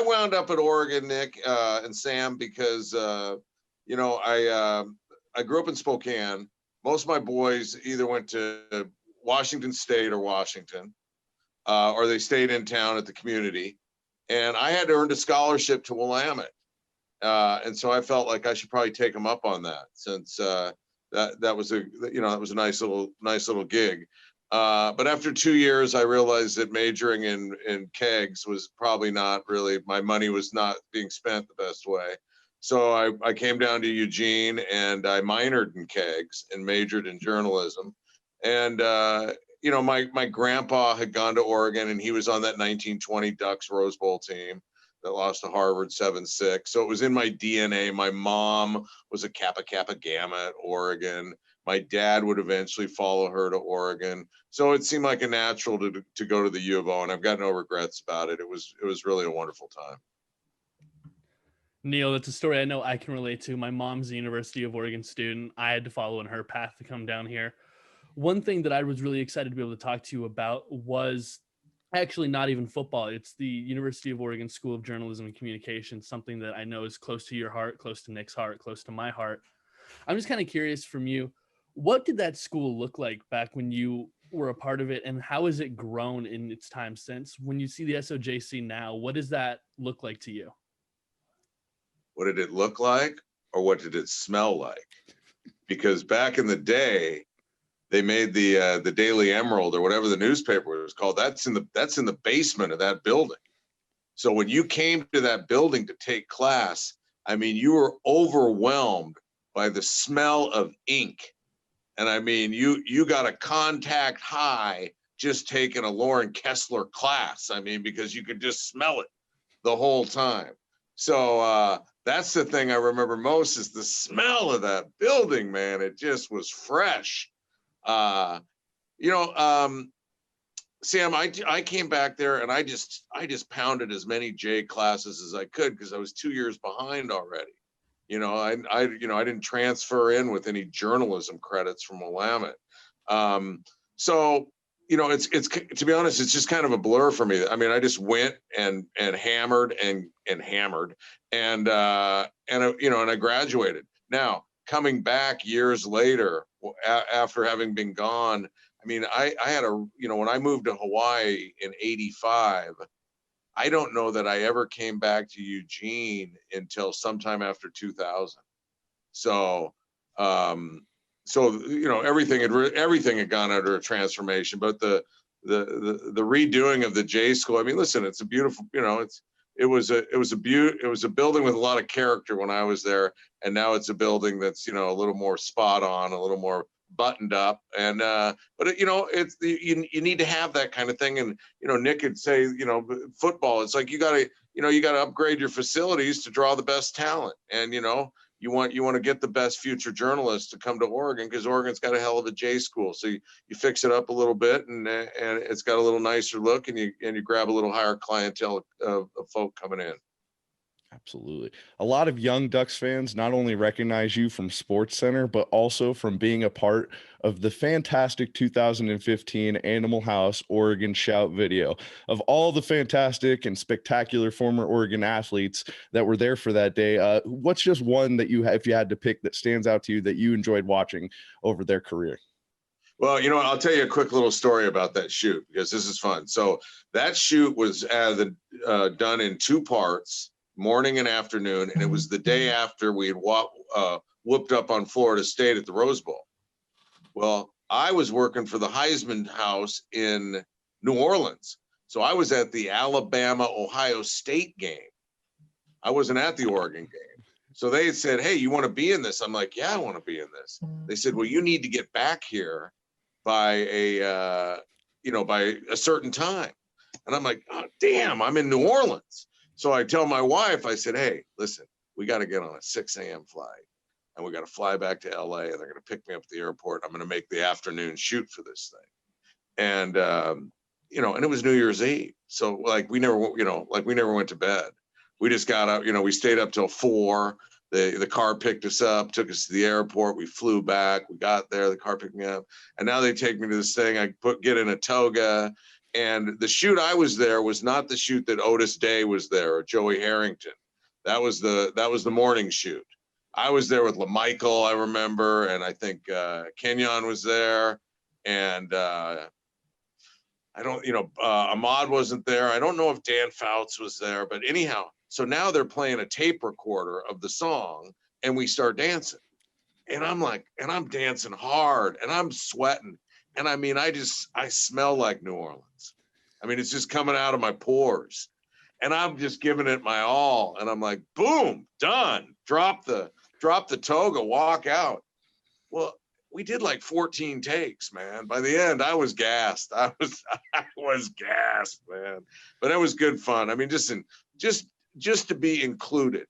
wound up at Oregon, Nick, and Sam, because I grew up in Spokane. Most of my boys either went to Washington State or Washington, or they stayed in town at the community. And I had earned a scholarship to Willamette, and so I felt like I should probably take them up on that, since that was a nice little gig. But after 2 years, I realized that majoring in kegs was probably not really, my money was not being spent the best way. So I came down to Eugene and I minored in kegs and majored in journalism. And, my grandpa had gone to Oregon and he was on that 1920 Ducks Rose Bowl team that lost to Harvard 7-6. So it was in my DNA. My mom was a Kappa Kappa Gamma at Oregon. My dad would eventually follow her to Oregon. So it seemed like a natural to go to the U of O, and I've got no regrets about it. It was really a wonderful time. Neil, that's a story I know I can relate to. My mom's a University of Oregon student. I had to follow in her path to come down here. One thing that I was really excited to be able to talk to you about was actually not even football. It's the University of Oregon School of Journalism and Communication, something that I know is close to your heart, close to Nick's heart, close to my heart. I'm just kind of curious from you, what did that school look like back when you were a part of it, and how has it grown in its time since? When you see the SOJC now, what does that look like to you? What did it look like, or what did it smell like? Because back in the day, they made the Daily Emerald or whatever the newspaper was called. That's in the basement of that building. So when you came to that building to take class, I mean, you were overwhelmed by the smell of ink. And I mean, you got a contact high just taking a Lauren Kessler class. I mean, because you could just smell it the whole time. So that's the thing I remember most, is the smell of that building, man. It just was fresh. Sam, I came back there and I just pounded as many J classes as I could because I was 2 years behind already. I didn't transfer in with any journalism credits from Willamette. So it's to be honest, it's just kind of a blur for me. I mean, I just went and hammered and hammered and I graduated. Now, coming back years later after having been gone, I mean, I had when I moved to Hawaii in '85, I don't know that I ever came back to Eugene until sometime after 2000. So, everything had gone under a transformation, but the redoing of the J school. I mean, listen, it's a beautiful, it was a building with a lot of character when I was there, and now it's a building that's a little more spot on, a little more buttoned up, and but it's you need to have that kind of thing. And Nick could say, football, it's like you got to upgrade your facilities to draw the best talent, and you want to get the best future journalists to come to Oregon, because Oregon's got a hell of a J school. So you fix it up a little bit, and it's got a little nicer look, and you grab a little higher clientele of folk coming in. Absolutely. A lot of young Ducks fans not only recognize you from SportsCenter, but also from being a part of the fantastic 2015 Animal House Oregon Shout video. Of all the fantastic and spectacular former Oregon athletes that were there for that day, what's just one that if you had to pick, that stands out to you that you enjoyed watching over their career? Well, I'll tell you a quick little story about that shoot, because this is fun. So that shoot was done in 2 parts, morning and afternoon, and it was the day after we had whooped up on Florida State at the Rose Bowl. Well, I was working for the Heisman House in New Orleans, so I was at the Alabama-Ohio State game. I wasn't at the Oregon game. So they said, "Hey, you want to be in this?" I'm like, "Yeah, I want to be in this." They said, "Well, you need to get back here by a certain time." And I'm like, "Oh, damn, I'm in New Orleans." So I tell my wife, I said, "Hey, listen, we got to get on a 6 a.m. flight, and we got to fly back to LA, and they're going to pick me up at the airport. I'm going to make the afternoon shoot for this thing." And, and it was New Year's Eve. So we never went to bed. We just got up, we stayed up till 4. The car picked us up, took us to the airport. We flew back. We got there. The car picked me up. And now they take me to this thing. I get in a toga. And the shoot I was there was not the shoot that Otis Day was there or Joey Harrington. That was the morning shoot. I was there with LaMichael, I remember, and I think Kenyon was there, and Ahmad wasn't there. I don't know if Dan Fouts was there, but anyhow, so now they're playing a tape recorder of the song, and we start dancing, and I'm dancing hard, and I'm sweating. And I mean, I smell like New Orleans. I mean, it's just coming out of my pores, and I'm just giving it my all. And I'm like, boom, done. Drop the toga, walk out. Well, we did like 14 takes, man. By the end, I was gassed. I was gassed, man. But it was good fun. I mean, just to be included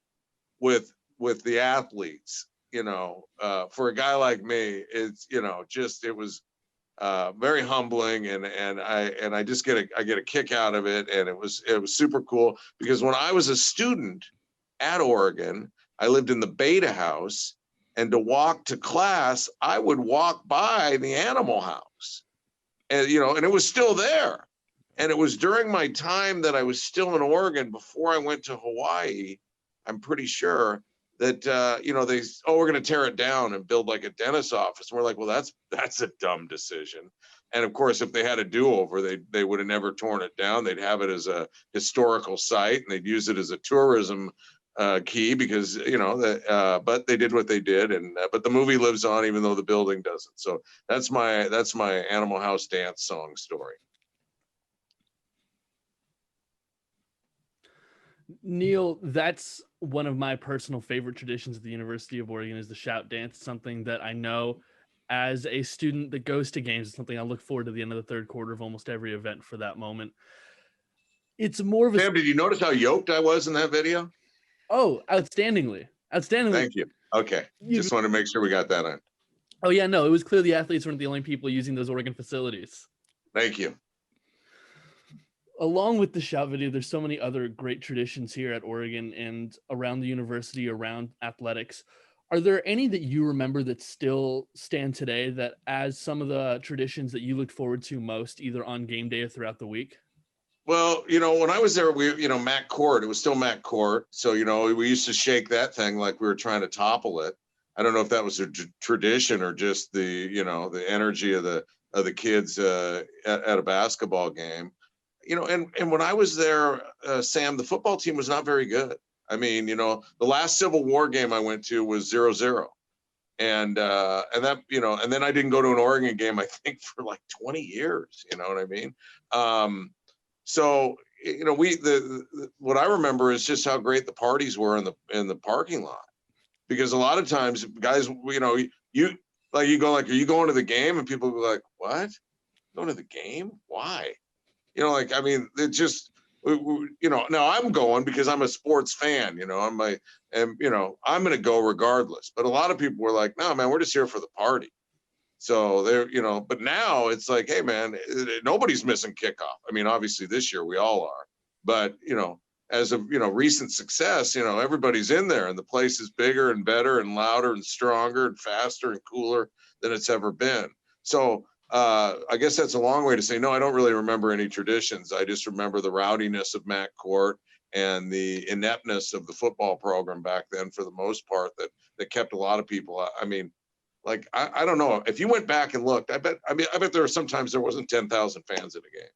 with the athletes, for a guy like me, it's, it was very humbling, and I just get a kick out of it, and it was super cool, because when I was a student at Oregon, I lived in the Beta House, and to walk to class, I would walk by the Animal House, and and it was still there, and it was during my time that I was still in Oregon before I went to Hawaii. I'm pretty sure that we're going to tear it down and build like a dentist's office. And we're like, well, that's a dumb decision. And of course, if they had a do-over, they would have never torn it down. They'd have it as a historical site, and they'd use it as a tourism key because, but they did what they did. But the movie lives on even though the building doesn't. So that's my Animal House dance song story. Neil, that's one of my personal favorite traditions at the University of Oregon is the shout dance. Something that I know as a student that goes to games, it's something I look forward to the end of the third quarter of almost every event for that moment. It's more of a... Sam, did you notice how yoked I was in that video? Oh, outstandingly. Thank you. Okay. Just wanted to make sure we got that on. Oh yeah, no, it was clear the athletes weren't the only people using those Oregon facilities. Thank you. Along with the shout video, there's so many other great traditions here at Oregon and around the university, around athletics. Are there any that you remember that still stand today that as some of the traditions that you look forward to most, either on game day or throughout the week? Well, when I was there, Mac Court, it was still Mac Court. So, we used to shake that thing like we were trying to topple it. I don't know if that was a tradition or just the energy of the kids at a basketball game. And when I was there, Sam, the football team was not very good. I mean, the last Civil War game I went to was 0-0. And that, and then I didn't go to an Oregon game, I think, for like 20 years, you know what I mean? So, what I remember is just how great the parties were in the parking lot, because a lot of times guys, you go like, are you going to the game? And people go like, what? Going to the game? Why? It just, now I'm going because I'm a sports fan, I'm going to go regardless. But a lot of people were like, no, man, we're just here for the party. So but now it's like, hey, man, nobody's missing kickoff. I mean, obviously this year we all are, but, as of, recent success, everybody's in there and the place is bigger and better and louder and stronger and faster and cooler than it's ever been. So, I guess that's a long way to say, no, I don't really remember any traditions. I just remember the rowdiness of Mac Court and the ineptness of the football program back then, for the most part, that kept a lot of people. I mean, like, I don't know if you went back and looked, I bet there were sometimes there wasn't 10,000 fans in a game.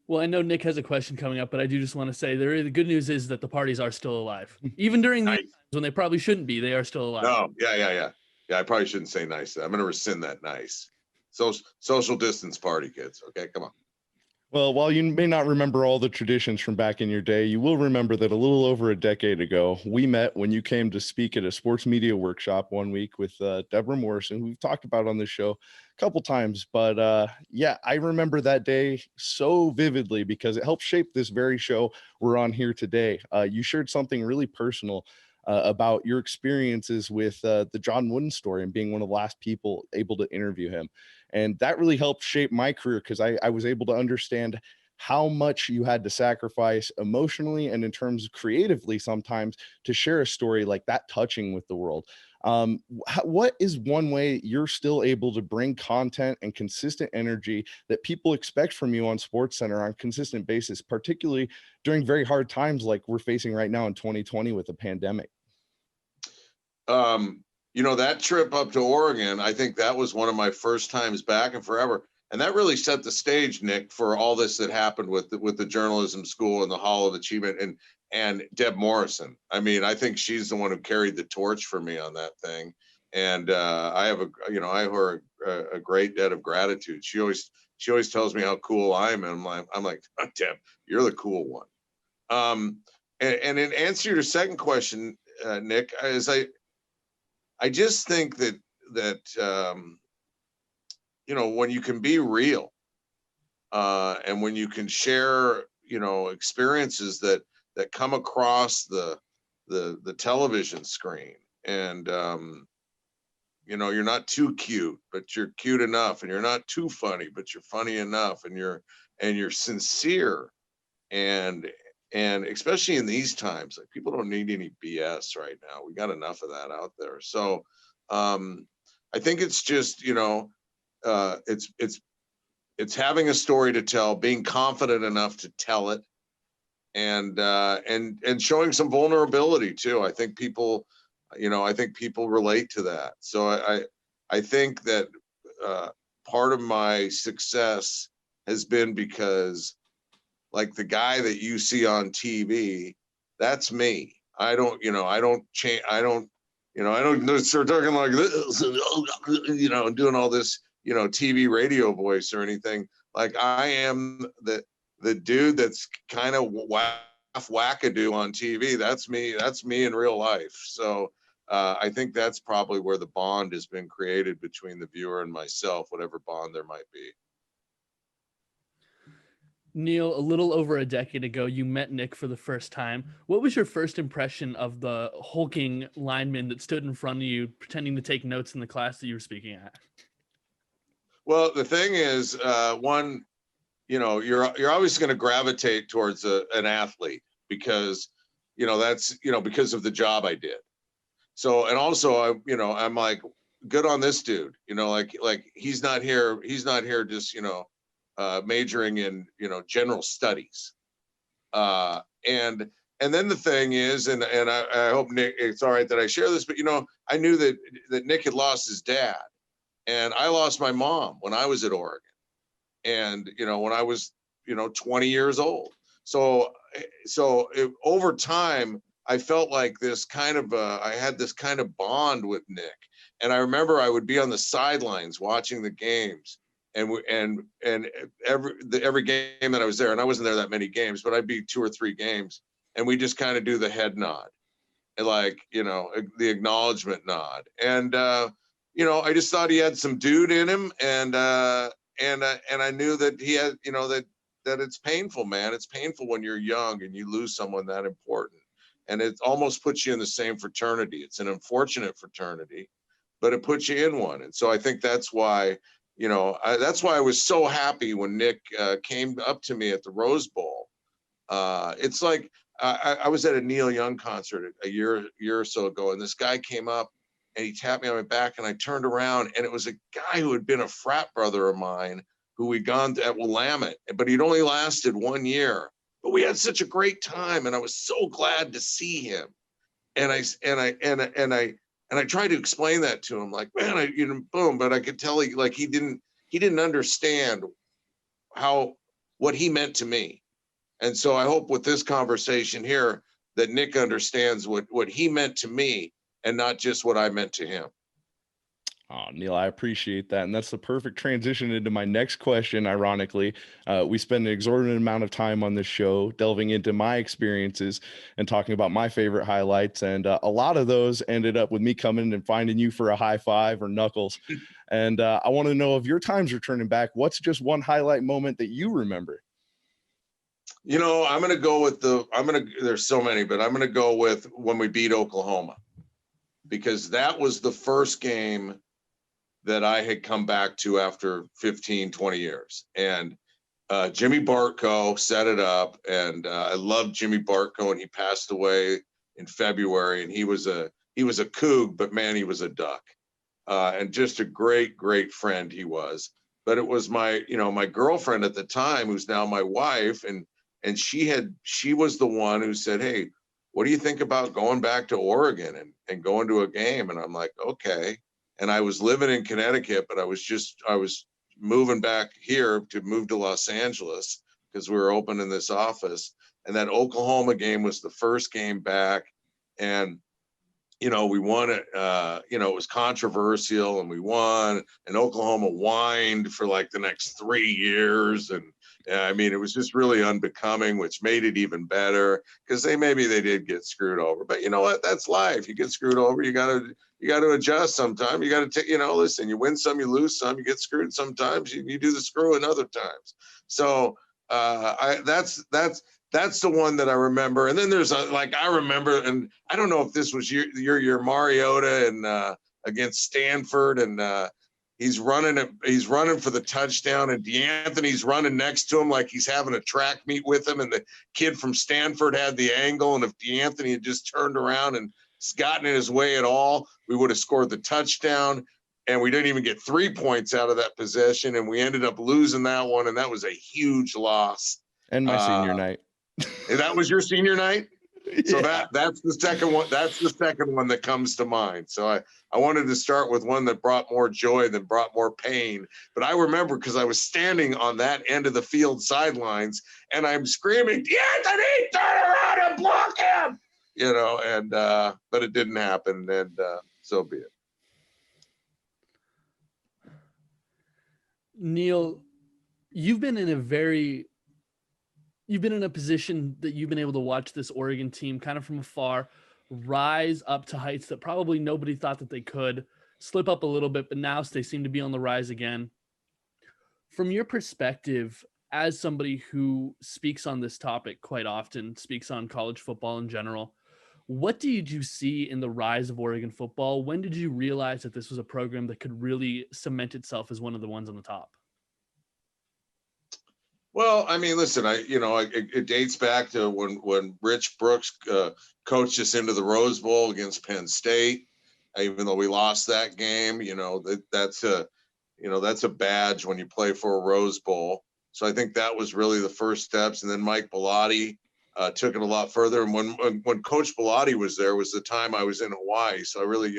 Well, I know Nick has a question coming up, but I do just want to say the good news is that the parties are still alive. Even during the times when they probably shouldn't be, they are still alive. No, yeah. Yeah, I probably shouldn't say nice. I'm going to rescind that nice. Social distance party, kids. Okay, come on. Well, while you may not remember all the traditions from back in your day, you will remember that a little over a decade ago, we met when you came to speak at a sports media workshop one week with Deborah Morrison, who we've talked about on this show a couple times. But yeah, I remember that day so vividly because it helped shape this very show we're on here today. You shared something really personal about your experiences with the John Wooden story and being one of the last people able to interview him. And that really helped shape my career because I was able to understand how much you had to sacrifice emotionally and in terms of creatively sometimes to share a story like that touching with the world. What is one way you're still able to bring content and consistent energy that people expect from you on SportsCenter on a consistent basis, particularly during very hard times like we're facing right now in 2020 with the pandemic? That trip up to Oregon, I think that was one of my first times back in forever. And that really set the stage, Nick, for all this that happened with the journalism school and the Hall of Achievement and Deb Morrison. I mean, I think she's the one who carried the torch for me on that thing. And I have I owe her a great debt of gratitude. She always tells me how cool I am. And I'm like, Deb, you're the cool one. And in answer to your second question, Nick, is I just think that when you can be real and when you can share experiences that come across the television screen, and you're not too cute but you're cute enough, and you're not too funny but you're funny enough, and you're sincere, and especially in these times, like, people don't need any BS right now. We got enough of that out there. So I think it's just, it's having a story to tell, being confident enough to tell it, and showing some vulnerability too. I think people relate to that. So I think that part of my success has been because, like, the guy that you see on TV That's me. I don't change. I don't start talking like this, doing all this, TV radio voice or anything. Like, I am the dude that's kind of wackadoo on TV. That's me. That's me in real life. So I think that's probably where the bond has been created between the viewer and myself, whatever bond there might be. Neil, a little over a decade ago, you met Nick for the first time. What was your first impression of the hulking lineman that stood in front of you, pretending to take notes in the class that you were speaking at? Well, the thing is, one, you're always going to gravitate towards an athlete because, that's, because of the job I did. So, and also, I'm like, good on this dude, like he's not here just, majoring in, general studies. And then the thing is, and I hope Nick, it's all right that I share this, but, I knew that Nick had lost his dad, and I lost my mom when I was at Oregon. And, when I was, 20 years old. So over time, I felt like this kind of, I had this kind of bond with Nick. And I remember I would be on the sidelines watching the games, and every game that I was there, and I wasn't there that many games, but I'd be 2 or 3 games, and we just kind of do the head nod, and like, the acknowledgement nod. And, I just thought he had some dude in him, and I knew that he had, that it's painful, man. It's painful when you're young and you lose someone that important. And it almost puts you in the same fraternity. It's an unfortunate fraternity, but it puts you in one. And so I think that's why, that's why I was so happy when Nick came up to me at the Rose Bowl. It's like, I was at a Neil Young concert a year or so ago, and this guy came up and he tapped me on my back, and I turned around, and it was a guy who had been a frat brother of mine who we'd gone to at Willamette, but he'd only lasted 1 year. But we had such a great time, and I was so glad to see him. And I tried to explain that to him, like, man, boom. But I could tell he didn't understand what he meant to me. And so I hope with this conversation here that Nick understands what he meant to me, and not just what I meant to him. Oh, Neil, I appreciate that. And that's the perfect transition into my next question. Ironically, we spend an exorbitant amount of time on this show delving into my experiences and talking about my favorite highlights. And a lot of those ended up with me coming and finding you for a high five or knuckles. And I want to know, of your times returning back, what's just one highlight moment that you remember? I'm going to go with there's so many, but I'm going to go with when we beat Oklahoma, because that was the first game that I had come back to after 15, 20 years. And Jimmy Bartko set it up, and I loved Jimmy Bartko, and he passed away in February, and he was a Coug, but man, he was a Duck. And just a great, great friend he was. But it was my girlfriend at the time, who's now my wife, and she was the one who said, hey, what do you think about going back to Oregon and going to a game? And I'm like, okay. And I was living in Connecticut, but I was moving back here to move to Los Angeles because we were opening this office. And that Oklahoma game was the first game back. And, we won it. It was controversial, and we won, and Oklahoma whined for like the next 3 years. And it was just really unbecoming, which made it even better because they did get screwed over. But you know what? That's life. You get screwed over. You got to adjust sometimes. You got to listen, you win some, you lose some, you get screwed sometimes, you do the screwing other times. So that's the one that I remember. And then there's I remember, and I don't know if this was your Mariota and against Stanford, and he's running for the touchdown, and DeAnthony's running next to him like he's having a track meet with him, and the kid from Stanford had the angle, and if DeAnthony had just turned around and gotten in his way at all, we would have scored the touchdown. And we didn't even get 3 points out of that possession, and we ended up losing that one, and that was a huge loss. And my senior night. That was your senior night? So Yeah. that's the second one. That's the second one that comes to mind. So I wanted to start with one that brought more joy than brought more pain. But I remember because I was standing on that end of the field sidelines and I'm screaming, Anthony, turn around and block him. And but it didn't happen, and so be it. Neil, you've been in a position that you've been able to watch this Oregon team kind of from afar rise up to heights that probably nobody thought that they could, slip up a little bit, but now they seem to be on the rise again. From your perspective, as somebody who speaks on this topic quite often, speaks on college football in general, what did you see in the rise of Oregon football? When did you realize that this was a program that could really cement itself as one of the ones on the top? Well, I mean, listen, it dates back to when Rich Brooks coached us into the Rose Bowl against Penn State. Even though we lost that game, that's a badge when you play for a Rose Bowl. So I think that was really the first steps. And then Mike Bellotti took it a lot further. And when Coach Bellotti was there was the time I was in Hawaii. So I really,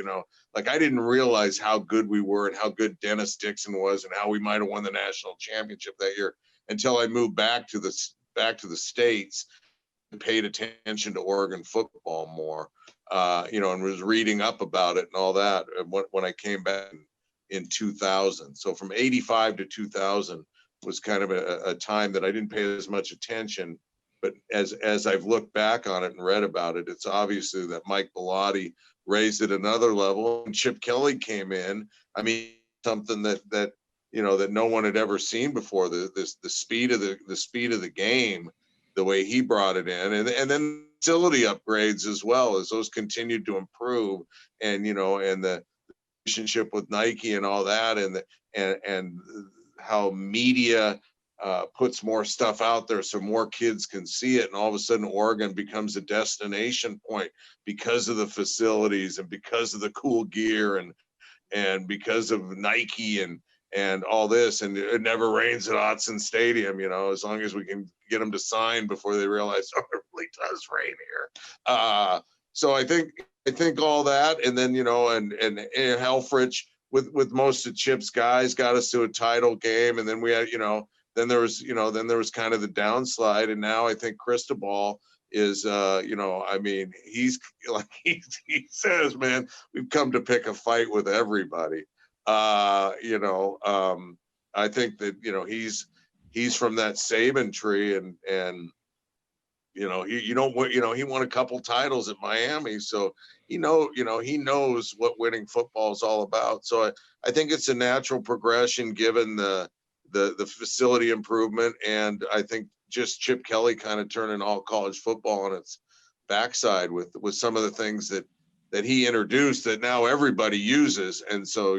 I didn't realize how good we were and how good Dennis Dixon was and how we might have won the national championship that year until I moved back to the States and paid attention to Oregon football more, and was reading up about it and all that when I came back in 2000. So from 85 to 2000 was kind of a time that I didn't pay as much attention. But as I've looked back on it and read about it, it's obviously that Mike Bellotti raised it another level and Chip Kelly came in. I mean, something that no one had ever seen before. The speed of the game, the way he brought it in, and then facility upgrades as well as those continued to improve, and the relationship with Nike and all that, and how media puts more stuff out there so more kids can see it, and all of a sudden Oregon becomes a destination point because of the facilities and because of the cool gear and because of Nike and all this, and it never rains at Autzen Stadium, as long as we can get them to sign before they realize, oh, it really does rain here. So I think all that, and then, and Helfrich with most of Chip's guys got us to a title game. And then we had, then there was kind of the downslide. And now I think Cristobal is, I mean, he's like, he says, man, we've come to pick a fight with everybody. I think that, he's from that Saban tree and he won a couple titles at Miami. So, he knows what winning football is all about. So I think it's a natural progression given the facility improvement. And I think just Chip Kelly kind of turning all college football on its backside with some of the things that he introduced that now everybody uses. And so,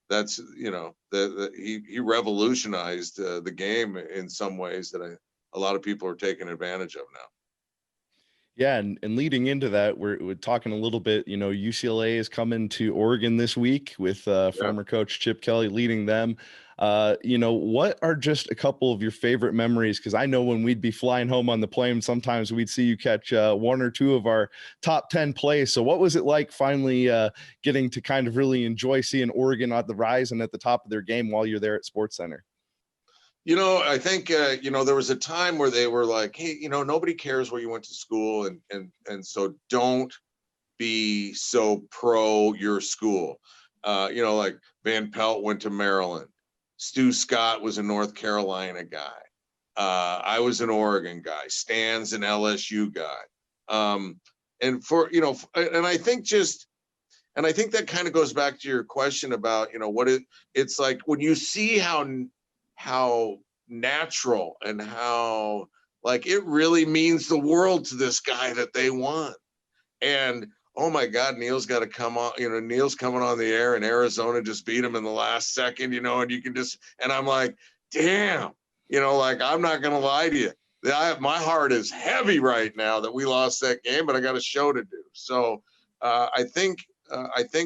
that's, he revolutionized the game in some ways that a lot of people are taking advantage of now. Yeah, and leading into that, we're talking a little bit, UCLA is coming to Oregon this week with former coach Chip Kelly leading them. What are just a couple of your favorite memories? Because I know when we'd be flying home on the plane, sometimes we'd see you catch one or two of our top 10 plays. So what was it like finally getting to kind of really enjoy seeing Oregon on the rise and at the top of their game while you're there at SportsCenter? I think, there was a time where they were like, hey, nobody cares where you went to school. And so don't be so pro your school. Like Van Pelt went to Maryland. Stu Scott was a North Carolina guy. I was an Oregon guy. Stan's an LSU guy. And I think that kind of goes back to your question about, it's like when you see how natural and how like it really means the world to this guy that they won. And oh my God, Neil's got to come on, Neil's coming on the air and Arizona just beat him in the last second, and you can just, and I'm like, damn, I'm not going to lie to you. My heart is heavy right now that we lost that game, but I got a show to do. So I think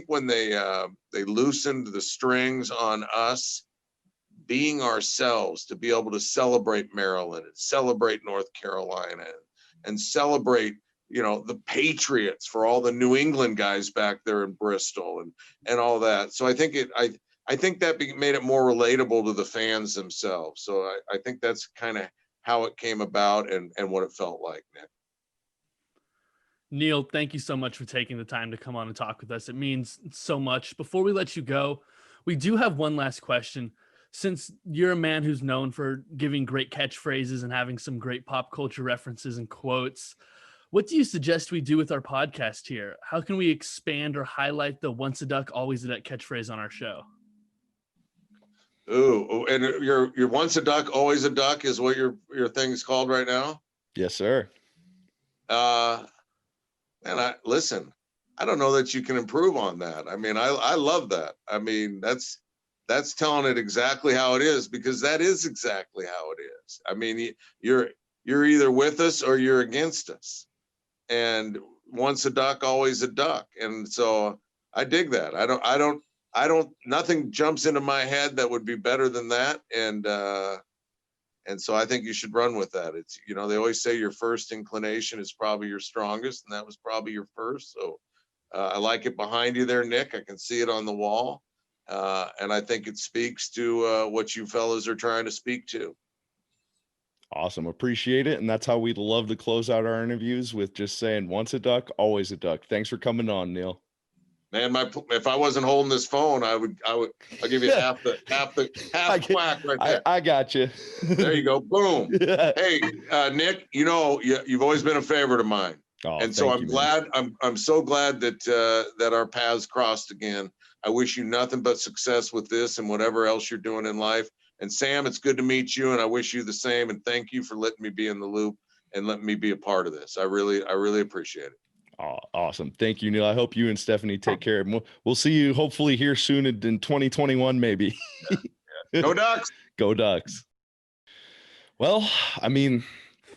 when they loosened the strings on us being ourselves, to be able to celebrate Maryland and celebrate North Carolina and celebrate the Patriots for all the New England guys back there in Bristol and all that. So I think I think that made it more relatable to the fans themselves. So I think that's kind of how it came about and what it felt like, Nick. Neil, thank you so much for taking the time to come on and talk with us. It means so much. Before we let you go, we do have one last question. Since you're a man who's known for giving great catchphrases and having some great pop culture references and quotes, what do you suggest we do with our podcast here? How can we expand or highlight the once a duck, always a duck catchphrase on our show? Ooh, and your once a duck, always a duck is what your thing's called right now? Yes, sir. And I don't know that you can improve on that. I mean, I love that. I mean, that's telling it exactly how it is, because that is exactly how it is. I mean, you're either with us or you're against us. And once a duck, always a duck. And so I dig that. I don't, nothing jumps into my head that would be better than that. And so I think you should run with that. It's, they always say your first inclination is probably your strongest, and that was probably your first. So I like it behind you there, Nick. I can see it on the wall. And I think it speaks to what you fellas are trying to speak to. Awesome. Appreciate it. And that's how we'd love to close out our interviews, with just saying once a duck, always a duck. Thanks for coming on, Neil. Man, if I wasn't holding this phone, I'll give you half whack right there. I got you. There you go. Boom. Yeah. Hey, Nick, you've always been a favorite of mine. Oh, and so I'm glad, I'm so glad that our paths crossed again. I wish you nothing but success with this and whatever else you're doing in life. And Sam, it's good to meet you, and I wish you the same. And thank you for letting me be in the loop and letting me be a part of this. I really appreciate it. Oh, awesome. Thank you, Neil. I hope you and Stephanie take care. We'll see you hopefully here soon in 2021, maybe. Yeah. Go Ducks. Go Ducks. Well, I mean,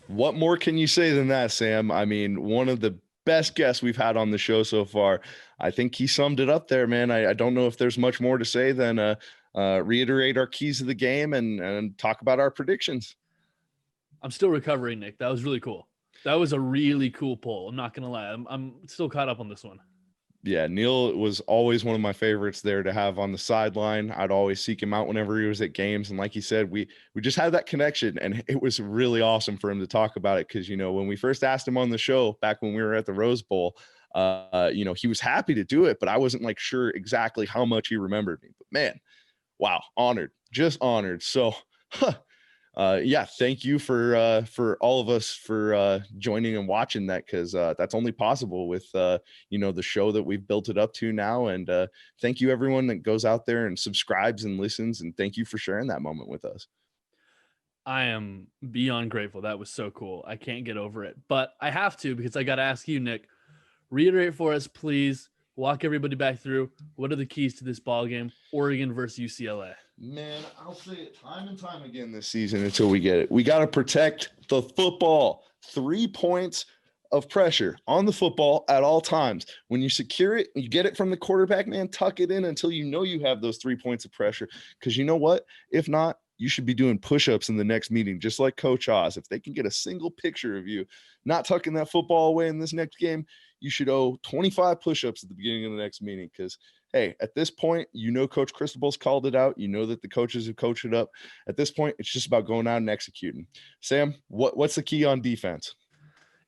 what more can you say than that, Sam? I mean, one of the best guests we've had on the show so far. I think he summed it up there, man. I don't know if there's much more to say than reiterate our keys of the game and talk about our predictions. I'm still recovering, Nick. That was really cool. That was a really cool poll. I'm not going to lie. I'm still caught up on this one. Yeah, Neil was always one of my favorites there to have on the sideline. I'd always seek him out whenever he was at games. And like he said, we just had that connection, and it was really awesome for him to talk about it. Cause when we first asked him on the show back when we were at the Rose Bowl, he was happy to do it, but I wasn't sure exactly how much he remembered me. But man, wow, honored, just honored. So, yeah, thank you for all of us for joining and watching that, because that's only possible with the show that we've built it up to now. And thank you everyone that goes out there and subscribes and listens, and thank you for sharing that moment with us. I am beyond grateful. That was so cool. I can't get over it, but I have to, because I got to ask you, Nick, reiterate for us, please. Walk everybody back through. What are the keys to this ball game? Oregon versus UCLA. Man, I'll say it time and time again this season until we get it. We got to protect the football. 3 points of pressure on the football at all times. When you secure it, you get it from the quarterback, man, tuck it in until you have those 3 points of pressure. Because you know what? If not, you should be doing push-ups in the next meeting, just like Coach Oz. If they can get a single picture of you not tucking that football away in this next game, you should owe 25 push-ups at the beginning of the next meeting. Because, hey, at this point, Coach Cristobal's called it out. You know that the coaches have coached it up. At this point, it's just about going out and executing. Sam, what's the key on defense?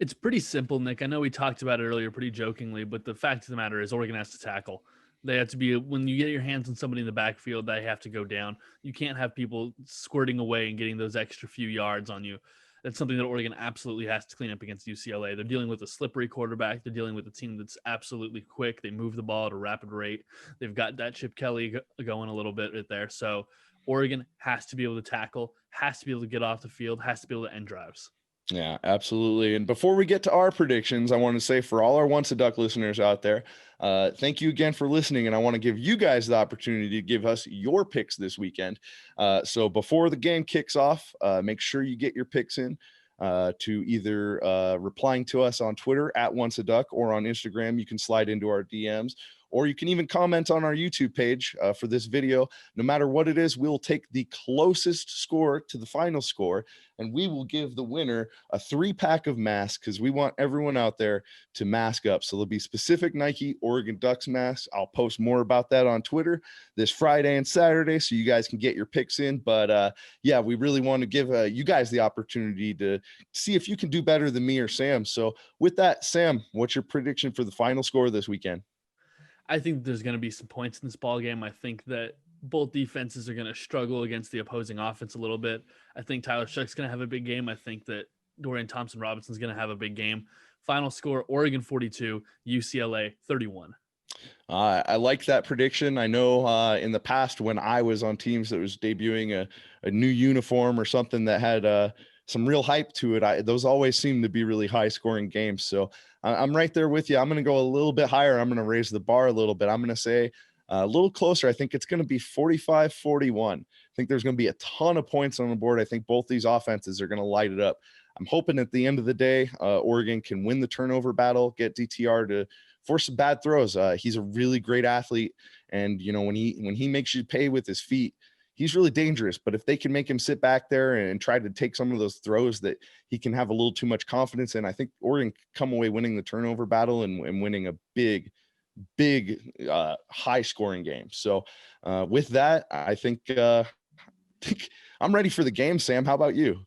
It's pretty simple, Nick. I know we talked about it earlier pretty jokingly, but the fact of the matter is Oregon has to tackle. They have to be, when you get your hands on somebody in the backfield, they have to go down. You can't have people squirting away and getting those extra few yards on you. That's something that Oregon absolutely has to clean up against UCLA. They're dealing with a slippery quarterback. They're dealing with a team that's absolutely quick. They move the ball at a rapid rate. They've got that Chip Kelly going a little bit right there. So Oregon has to be able to tackle, has to be able to get off the field, has to be able to end drives. Yeah, absolutely. And before we get to our predictions, I want to say for all our Once a Duck listeners out there, thank you again for listening. And I want to give you guys the opportunity to give us your picks this weekend. So before the game kicks off, make sure you get your picks in to either replying to us on Twitter at Once a Duck, or on Instagram. You can slide into our DMs, or you can even comment on our YouTube page for this video. No matter what it is, we'll take the closest score to the final score, and we will give the winner a 3-pack of masks, because we want everyone out there to mask up. So there'll be specific Nike Oregon Ducks masks. I'll post more about that on Twitter this Friday and Saturday, so you guys can get your picks in. But yeah, we really want to give you guys the opportunity to see if you can do better than me or Sam. So with that, Sam, what's your prediction for the final score this weekend? I think there's going to be some points in this ball game. I think that both defenses are going to struggle against the opposing offense a little bit. I think Tyler Shuck's going to have a big game. I think that Dorian Thompson-Robinson's going to have a big game. Final score, Oregon 42, UCLA 31. I like that prediction. I know in the past when I was on teams that was debuting a new uniform or something that had some real hype to it, those always seem to be really high scoring games. So I'm right there with you. I'm going to go a little bit higher. I'm going to raise the bar a little bit. I'm going to say a little closer. I think it's going to be 45-41. I think there's going to be a ton of points on the board. I think both these offenses are going to light it up. I'm hoping at the end of the day, Oregon can win the turnover battle, get DTR to force some bad throws. He's a really great athlete. And, you know, when he makes you pay with his feet, he's really dangerous. But if they can make him sit back there and try to take some of those throws that he can have a little too much confidence in, I think Oregon come away winning the turnover battle and winning a big high scoring game. So with that, I think I'm ready for the game. Sam, how about you?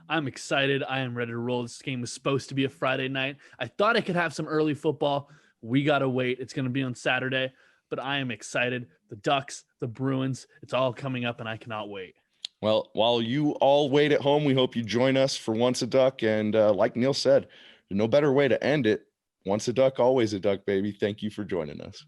I'm excited. I am ready to roll. This game was supposed to be a Friday night. I thought I could have some early football. We got to wait. It's going to be on Saturday, but I am excited. The Ducks, the Bruins, it's all coming up, and I cannot wait. Well, while you all wait at home, we hope you join us for Once a Duck. And like Neil said, there's no better way to end it. Once a Duck, always a Duck, baby. Thank you for joining us.